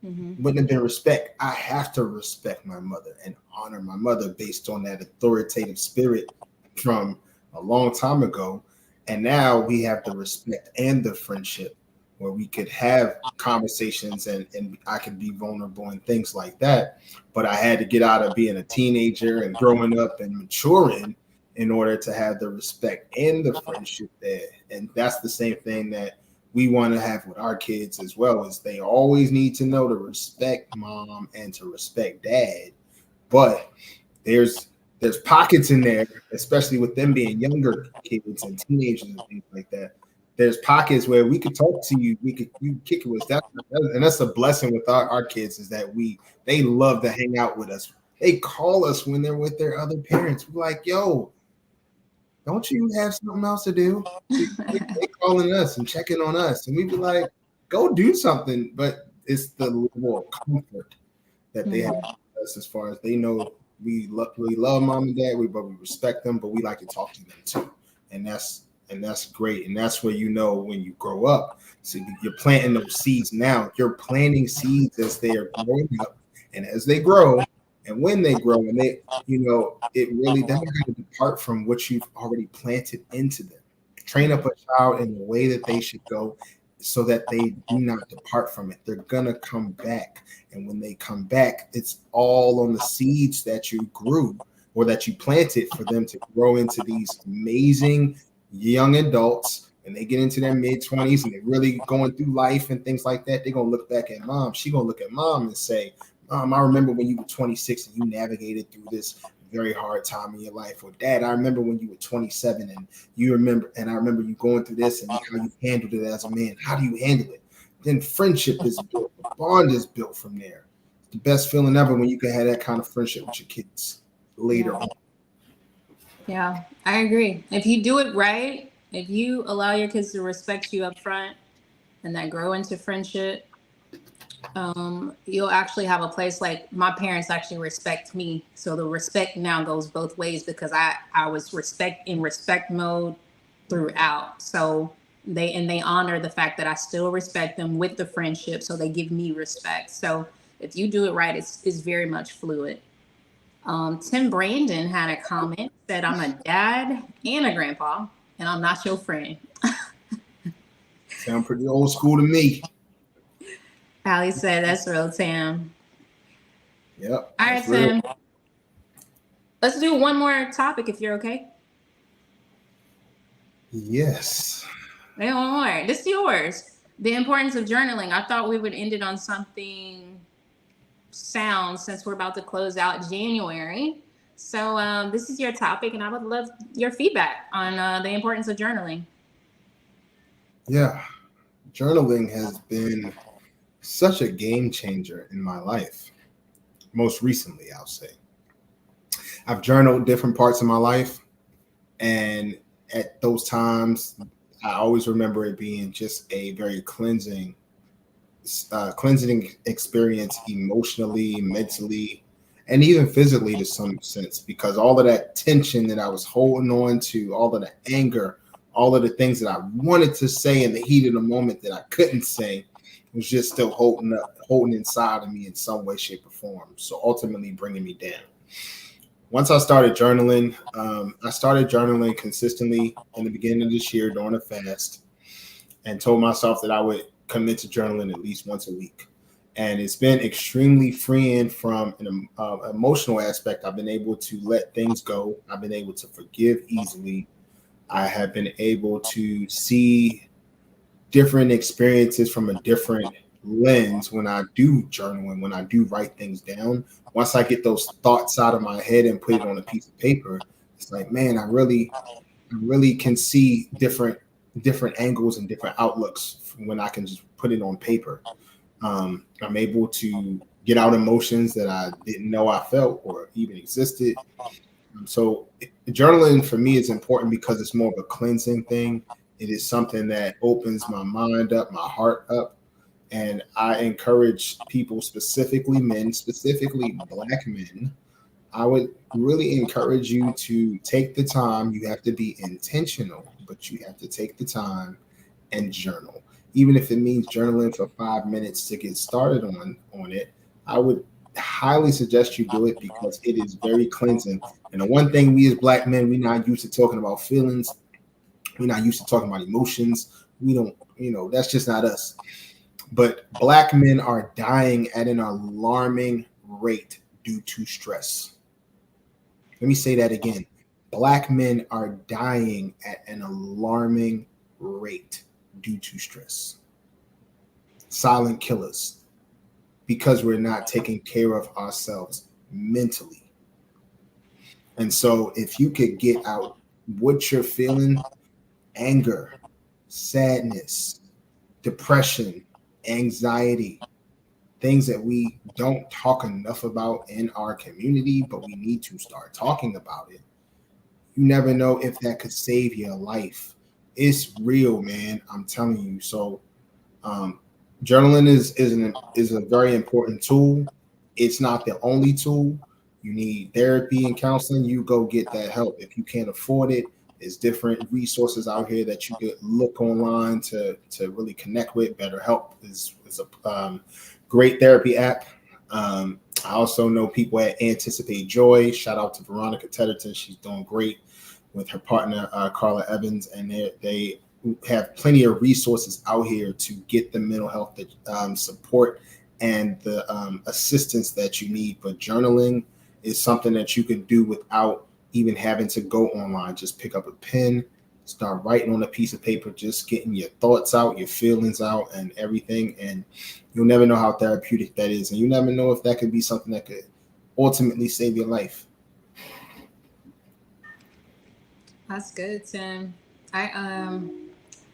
Mm-hmm. Wouldn't have been respect. I have to respect my mother and honor my mother based on that authoritative spirit from a long time ago. And now we have the respect and the friendship where we could have conversations and I could be vulnerable and things like that. But I had to get out of being a teenager and growing up and maturing in order to have the respect and the friendship there. And that's the same thing that we want to have with our kids as well, is they always need to know to respect mom and to respect dad. But there's pockets in there, especially with them being younger kids and teenagers and things like that. There's pockets where we could talk to you, you kick it with that, and that's a blessing with our kids, is that they love to hang out with us. They call us when they're with their other parents. We're like, yo, don't you have something else to do? They calling us and checking on us, and we be like, go do something. But it's the level of comfort that they have with us, as far as they know we love mom and dad, but we respect them, but we like to talk to them too, and that's great. And that's where, you know, when you grow up, so you're planting those seeds now. You're planting seeds as they are growing up, and as they grow. And when they grow, and they, you know, they're not going to depart from what you've already planted into them. Train up a child in the way that they should go so that they do not depart from it. They're going to come back. And when they come back, it's all on the seeds that you grew or that you planted for them to grow into these amazing young adults. And they get into their mid-20s and they're really going through life and things like that. They're going to look back at mom. She's going to look at mom and say, I remember when you were 26 and you navigated through this very hard time in your life. Or dad, I remember when you were 27 and I remember you going through this and how you handled it as a man. How do you handle it? Then friendship is built. The bond is built from there. The best feeling ever when you can have that kind of friendship with your kids later on.
Yeah, I agree. If you do it right, if you allow your kids to respect you up front and that grow into friendship, you'll actually have a place. Like my parents actually respect me, so the respect now goes both ways because I was in respect mode throughout. So they honor the fact that I still respect them with the friendship, so they give me respect. So if you do it right, it's very much fluid. Tim Brandon had a comment, said, I'm a dad and a grandpa, and I'm not your friend.
Sound pretty old school to me.
Allie said, that's real, Tim.
Yep.
All right, Tim. Let's do one more topic if you're okay.
Yes.
One more. This is yours. The importance of journaling. I thought we would end it on something sound since we're about to close out January. So this is your topic, and I would love your feedback on the importance of journaling.
Yeah. Journaling has been such a game changer in my life. Most recently, I'll say. I've journaled different parts of my life, and at those times, I always remember it being just a very cleansing experience emotionally, mentally, and even physically to some sense, because all of that tension that I was holding on to, all of the anger, all of the things that I wanted to say in the heat of the moment that I couldn't say was just still holding inside of me in some way, shape, or form. So ultimately bringing me down. Once I started journaling, consistently in the beginning of this year during a fast, and told myself that I would commit to journaling at least once a week. And it's been extremely freeing from an emotional aspect. I've been able to let things go. I've been able to forgive easily. I have been able to see different experiences from a different lens when I do journal and when I do write things down. Once I get those thoughts out of my head and put it on a piece of paper, it's like, man, I really can see different angles and different outlooks when I can just put it on paper. I'm able to get out emotions that I didn't know I felt or even existed. So journaling for me is important because it's more of a cleansing thing. It is something that opens my mind up, my heart up. And I encourage people, specifically men, specifically Black men, I would really encourage you to take the time. You have to be intentional, but you have to take the time and journal. Even if it means journaling for 5 minutes to get started on it, I would highly suggest you do it because it is very cleansing. And the one thing we as Black men, we're not used to talking about feelings. We're not used to talking about emotions. We don't, that's just not us. But Black men are dying at an alarming rate due to stress. Let me say that again. Black men are dying at an alarming rate due to stress. Silent killers, because we're not taking care of ourselves mentally. And so if you could get out what you're feeling, anger, sadness, depression, anxiety, things that we don't talk enough about in our community, but we need to start talking about it. You never know if that could save your life. It's real, man. I'm telling you. So journaling is a very important tool. It's not the only tool. You need therapy and counseling. You go get that help. If you can't afford it, there's different resources out here that you could look online to really connect with. BetterHelp is a great therapy app. I also know people at Anticipate Joy. Shout out to Veronica Tedderton. She's doing great with her partner, Carla Evans. And they have plenty of resources out here to get the mental health support and the assistance that you need. But journaling is something that you can do without even having to go online. Just pick up a pen, start writing on a piece of paper, just getting your thoughts out, your feelings out, and everything. And you'll never know how therapeutic that is. And you never know if that could be something that could ultimately save your life.
That's good, Tim. I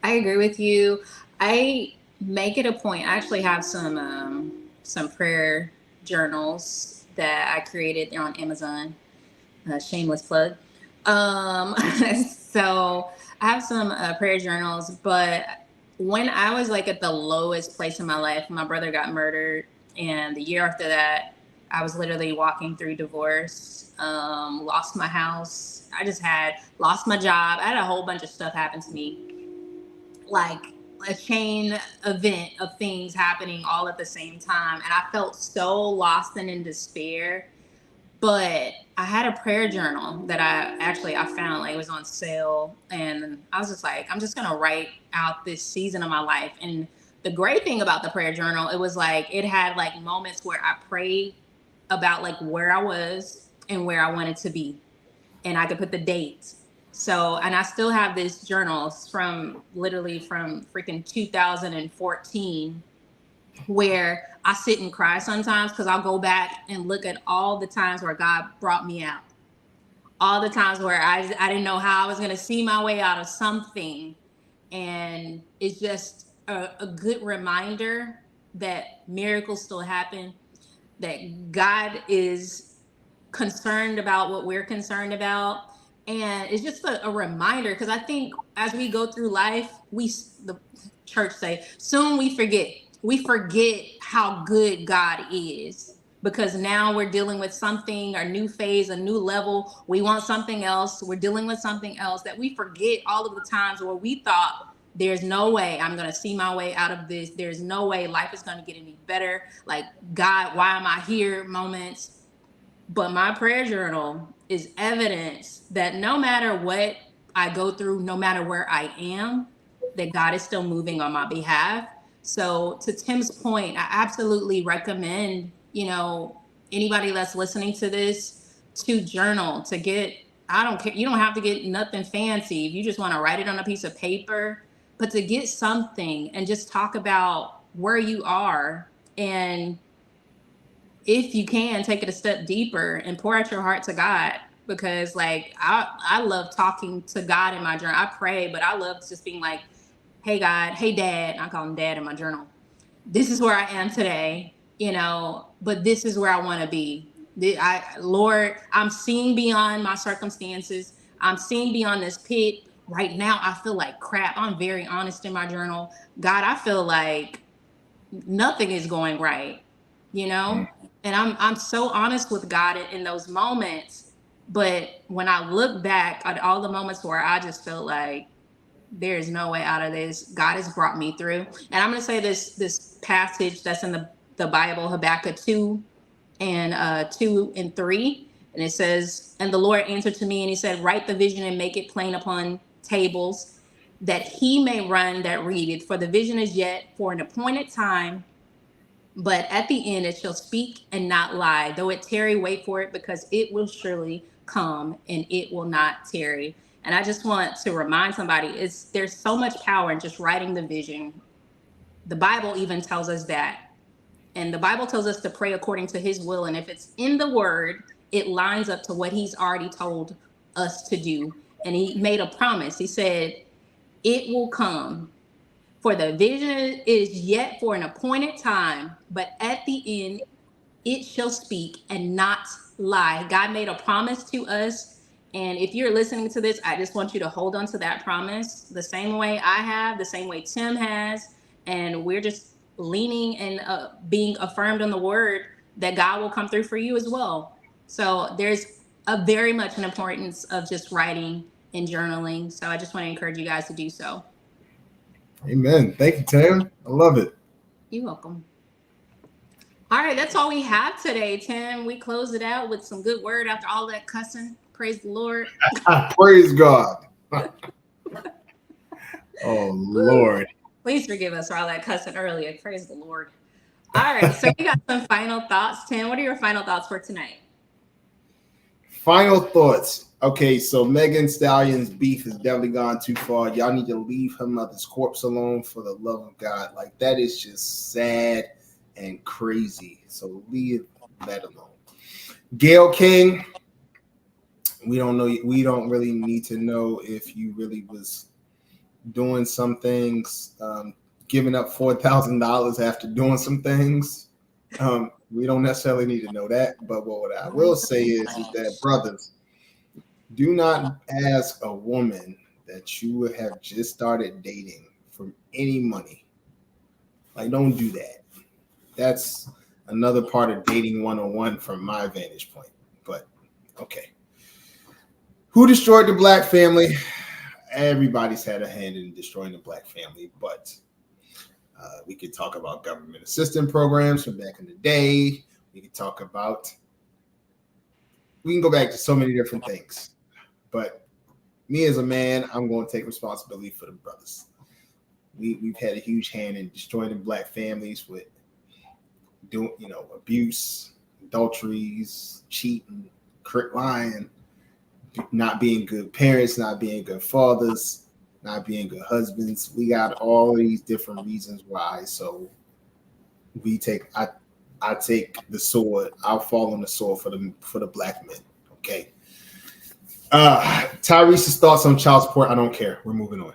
agree with you. I make it a point. I actually have some prayer journals that I created on Amazon. Shameless plug. So I have some prayer journals, but when I was like at the lowest place in my life, my brother got murdered, and the year after that, I was literally walking through divorce, lost my house. I just had lost my job. I had a whole bunch of stuff happen to me, like a chain event of things happening all at the same time. And I felt so lost and in despair. But I had a prayer journal that I found, like it was on sale. And I was just like, I'm just going to write out this season of my life. And the great thing about the prayer journal, it was like, it had like moments where I prayed about like where I was and where I wanted to be. And I could put the dates. So, and I still have this journal from freaking 2014, where I sit and cry sometimes because I'll go back and look at all the times where God brought me out. All the times where I didn't know how I was going to see my way out of something. And it's just a good reminder that miracles still happen, that God is concerned about what we're concerned about. And it's just a reminder, because I think as we go through life, the church say, soon we forget how good God is, because now we're dealing with something, a new phase, a new level. We want something else. We're dealing with something else, that we forget all of the times where we thought, there's no way I'm going to see my way out of this. There's no way life is going to get any better. Like, God, why am I here? Moments. But my prayer journal is evidence that no matter what I go through, no matter where I am, that God is still moving on my behalf. So to Tim's point, I absolutely recommend, anybody that's listening to this, to journal, to get, I don't care, you don't have to get nothing fancy. If you just want to write it on a piece of paper, but to get something and just talk about where you are, and if you can, take it a step deeper and pour out your heart to God. Because like I love talking to God in my journal. I pray, but I love just being like, hey God, hey Dad. I call him Dad in my journal. This is where I am today, but this is where I want to be. Lord, I'm seeing beyond my circumstances. I'm seeing beyond this pit. Right now, I feel like crap. I'm very honest in my journal. God, I feel like nothing is going right, and I'm so honest with God in those moments. But when I look back at all the moments where I just feel like there is no way out of this, God has brought me through. And I'm going to say this passage that's in the Bible, Habakkuk 2 and 2 and 3. And it says, and the Lord answered to me and he said, write the vision and make it plain upon tables, that he may run that read it. For the vision is yet for an appointed time, but at the end it shall speak and not lie. Though it tarry, wait for it, because it will surely come and it will not tarry. And I just want to remind somebody, there's so much power in just writing the vision. The Bible even tells us that. And the Bible tells us to pray according to his will. And if it's in the word, it lines up to what he's already told us to do. And he made a promise. He said, it will come. For the vision is yet for an appointed time, but at the end, it shall speak and not lie. God made a promise to us. And if you're listening to this, I just want you to hold on to that promise the same way I have, the same way Tim has. And we're just leaning and being affirmed in the word that God will come through for you as well. So there's a very much an importance of just writing and journaling. So I just want to encourage you guys to do so.
Amen. Thank you, Tam. I love it.
You're welcome. All right, that's all we have today, Tim. We close it out with some good word after all that cussing. Praise the Lord.
Praise God. Oh, Lord.
Please forgive us for all that cussing earlier. Praise the Lord. All right, so we got some final thoughts. Tim, what are your final thoughts for tonight?
Final thoughts. Okay, so Megan Stallion's beef has definitely gone too far. Y'all need to leave her mother's corpse alone, for the love of God. Like, that is just sad and crazy. So leave that alone. Gayle King, we don't know. We don't really need to know if you really was doing some things, giving up $4,000 after doing some things. We don't necessarily need to know that. But what I will say is that, brothers, do not ask a woman that you would have just started dating for any money. Like, don't do that. That's another part of dating 101 from my vantage point. But okay. Who destroyed the black family? Everybody's had a hand in destroying the black family, but we could talk about government assistance programs from back in the day. We could talk about, we can go back to so many different things. But me as a man, I'm going to take responsibility for the brothers. We've had a huge hand in destroying the black families with doing, abuse, adulteries, cheating, lying, not being good parents, not being good fathers, not being good husbands. We got all these different reasons why. So we take I take the sword. I'll fall on the sword for the black men. Okay. Tyrese's thoughts on child support. I don't care. We're moving on.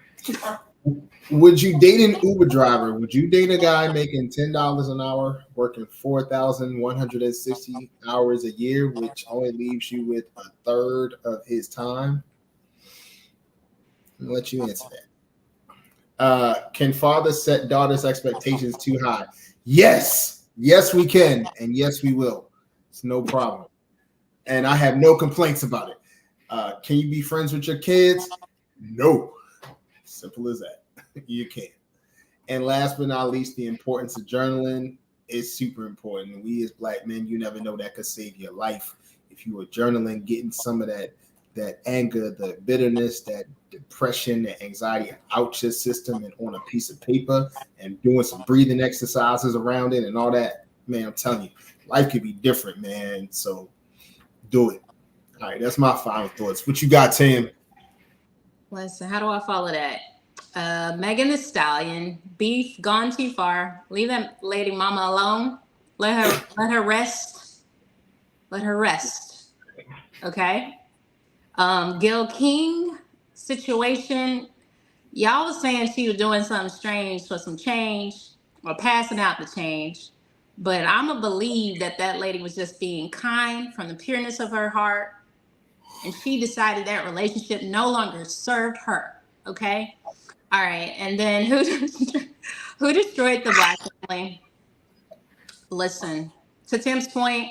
Would you date an Uber driver? Would you date a guy making $10 an hour, working 4,160 hours a year, which only leaves you with a third of his time? I'll let you answer that. Can fathers set daughters' expectations too high? Yes. Yes, we can. And yes, we will. It's no problem. And I have no complaints about it. Can you be friends with your kids? No. Simple as that. You can. And last but not least, the importance of journaling is super important. We as black men, you never know, that could save your life. If you are journaling, getting some of that anger, the bitterness, that depression, that anxiety out your system and on a piece of paper, and doing some breathing exercises around it and all that, man, I'm telling you, life could be different, man. So do it. All right, that's my final thoughts. What you got, Tim?
Listen, how do I follow that? Megan the Stallion, beef gone too far. Leave that lady mama alone. Let her rest. Let her rest. Okay. Gayle King situation. Y'all was saying she was doing something strange for some change or passing out the change. But I'm going to believe that lady was just being kind from the pureness of her heart. And she decided that relationship no longer served her. Okay. All right. And then who destroyed the black family? Listen, to Tim's point,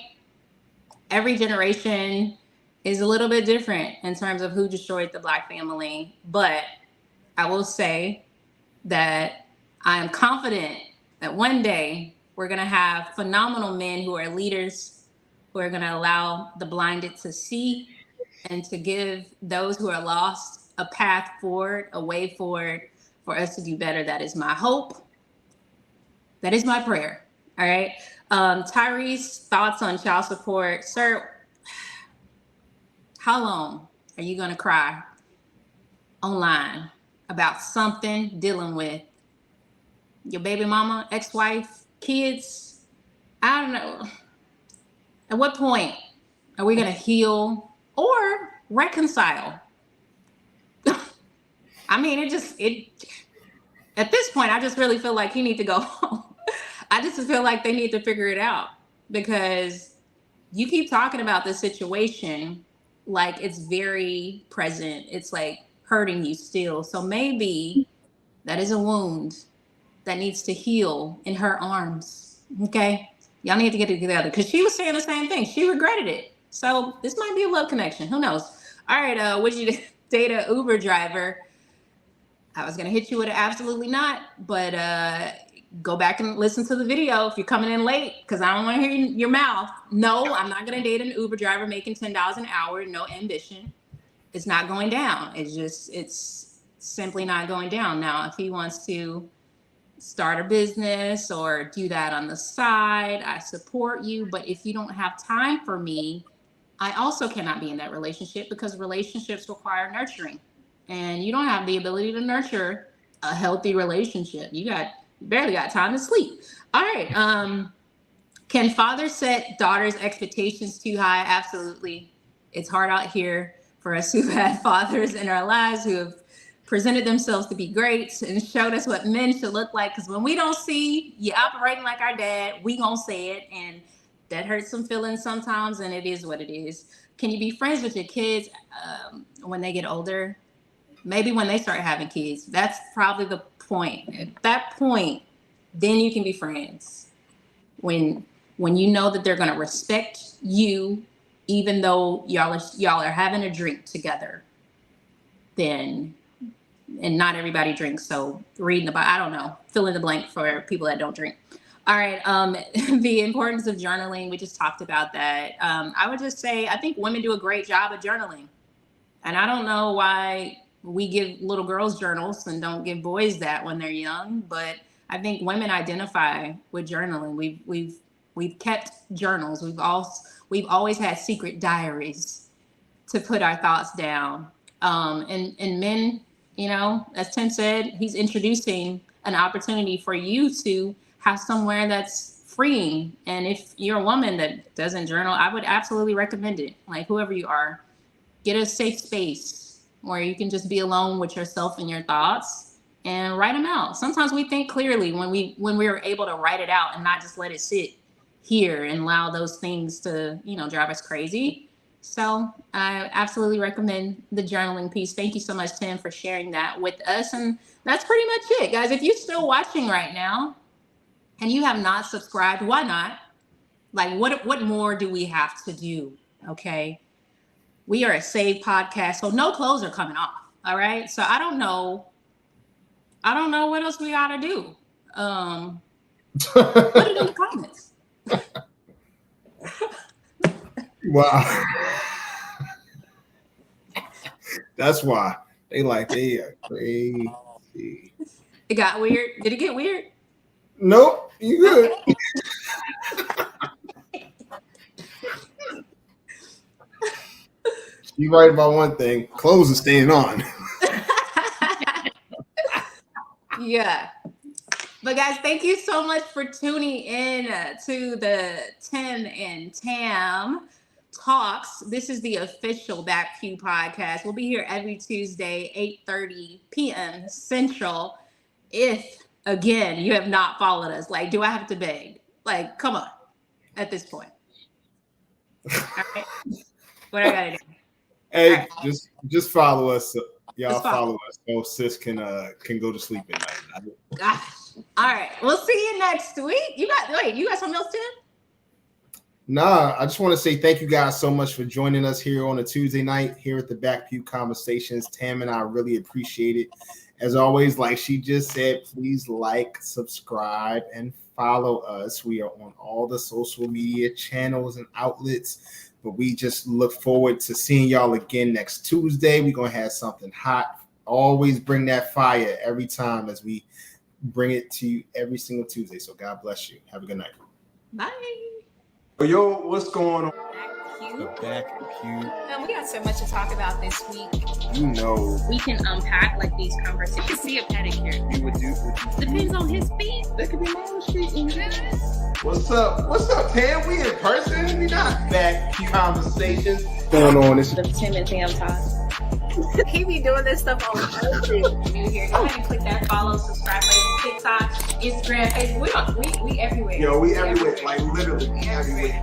every generation is a little bit different in terms of who destroyed the black family. But I will say that I am confident that one day we're going to have phenomenal men who are leaders, who are going to allow the blinded to see and to give those who are lost a path forward, a way forward for us to do better. That is my hope. That is my prayer. All right. Tyrese, thoughts on child support. Sir, how long are you going to cry online about something dealing with your baby mama, ex-wife, kids? I don't know. At what point are we going to heal or reconcile? I mean, at this point, I just really feel like you need to go home. I just feel like they need to figure it out, because you keep talking about this situation like it's very present. It's like hurting you still. So maybe that is a wound that needs to heal in her arms. Okay. Y'all need to get it together, because she was saying the same thing. She regretted it. So this might be a love connection. Who knows? All right. Would you date an Uber driver? I was going to hit you with an absolutely not, but go back and listen to the video if you're coming in late, because I don't want to hear your mouth. No, I'm not going to date an Uber driver making $10 an hour. No ambition. It's not going down. It's simply not going down. Now, if he wants to start a business or do that on the side, I support you. But if you don't have time for me, I also cannot be in that relationship, because relationships require nurturing. And you don't have the ability to nurture a healthy relationship. You barely got time to sleep. All right. Can fathers set daughters' expectations too high? Absolutely. It's hard out here for us who've had fathers in our lives who have presented themselves to be great and showed us what men should look like. Because when we don't see you operating like our dad, we gonna say it. And that hurts some feelings sometimes, and it is what it is. Can you be friends with your kids when they get older? Maybe when they start having kids. That's probably the point. At that point, then you can be friends. When you know that they're going to respect you, even though y'all are having a drink together, then, and not everybody drinks, so reading about, I don't know, fill in the blank for people that don't drink. All right. The importance of journaling, we just talked about that. I would just say, I think women do a great job of journaling. And I don't know why we give little girls journals and don't give boys that when they're young, but I think women identify with journaling. We've We've kept journals. We've always had secret diaries to put our thoughts down. And men, you know, as Tim said, he's introducing an opportunity for you to have somewhere that's freeing. And if you're a woman that doesn't journal, I would absolutely recommend it. Like, whoever you are, get a safe space where you can just be alone with yourself and your thoughts and write them out. Sometimes we think clearly when we're able to write it out and not just let it sit here and allow those things to, you know, drive us crazy. So I absolutely recommend the journaling piece. Thank you so much, Tim, for sharing that with us. And that's pretty much it, guys. If you're still watching right now and you have not subscribed, why not? Like, what more do we have to do? Okay. We are a saved podcast, so no clothes are coming off. All right. So I don't know what else we gotta do. Put it in the comments.
Wow. That's why they are crazy.
It got weird. Did it get weird?
Nope, you good. You're right about one thing. Clothes are staying on.
Yeah. But guys, thank you so much for tuning in to the Tim and Tam Talks. This is the official Back Pew Podcast. We'll be here every Tuesday, 8:30 p.m. Central. If, again, you have not followed us, like, do I have to beg? Like, come on, at this point. All right. What I gotta do?
Hey,
right.
just follow us. Y'all
Just follow
us so sis can go to sleep at night.
Gosh. All right. We'll see you next week. You got something else, Tim?
Nah, I just want to say thank you guys so much for joining us here on a Tuesday night here at the Back Pew Conversations. Tam and I really appreciate it. As always, like she just said, please like, subscribe, and follow us. We are on all the social media channels and outlets, but we just look forward to seeing y'all again next Tuesday. We're going to have something hot. Always bring that fire every time as we bring it to you every single Tuesday. So God bless you. Have a good night.
Bye.
Yo, what's going on?
The Back Pew.
We got so much to talk about this week.
You know.
We can unpack like these conversations. You can see a pedicure.
You would do.
Depends on his feet.
That could be my own shit. What's up? What's up, Tam? We in person? We not Back Pew Conversations. What's going on? This is
The Tim and Tam Talks. He be doing this stuff on YouTube. New here. Go ahead and click that follow, subscribe button. TikTok, Instagram, Facebook. We everywhere.
Yo, we everywhere. Like literally, we everywhere.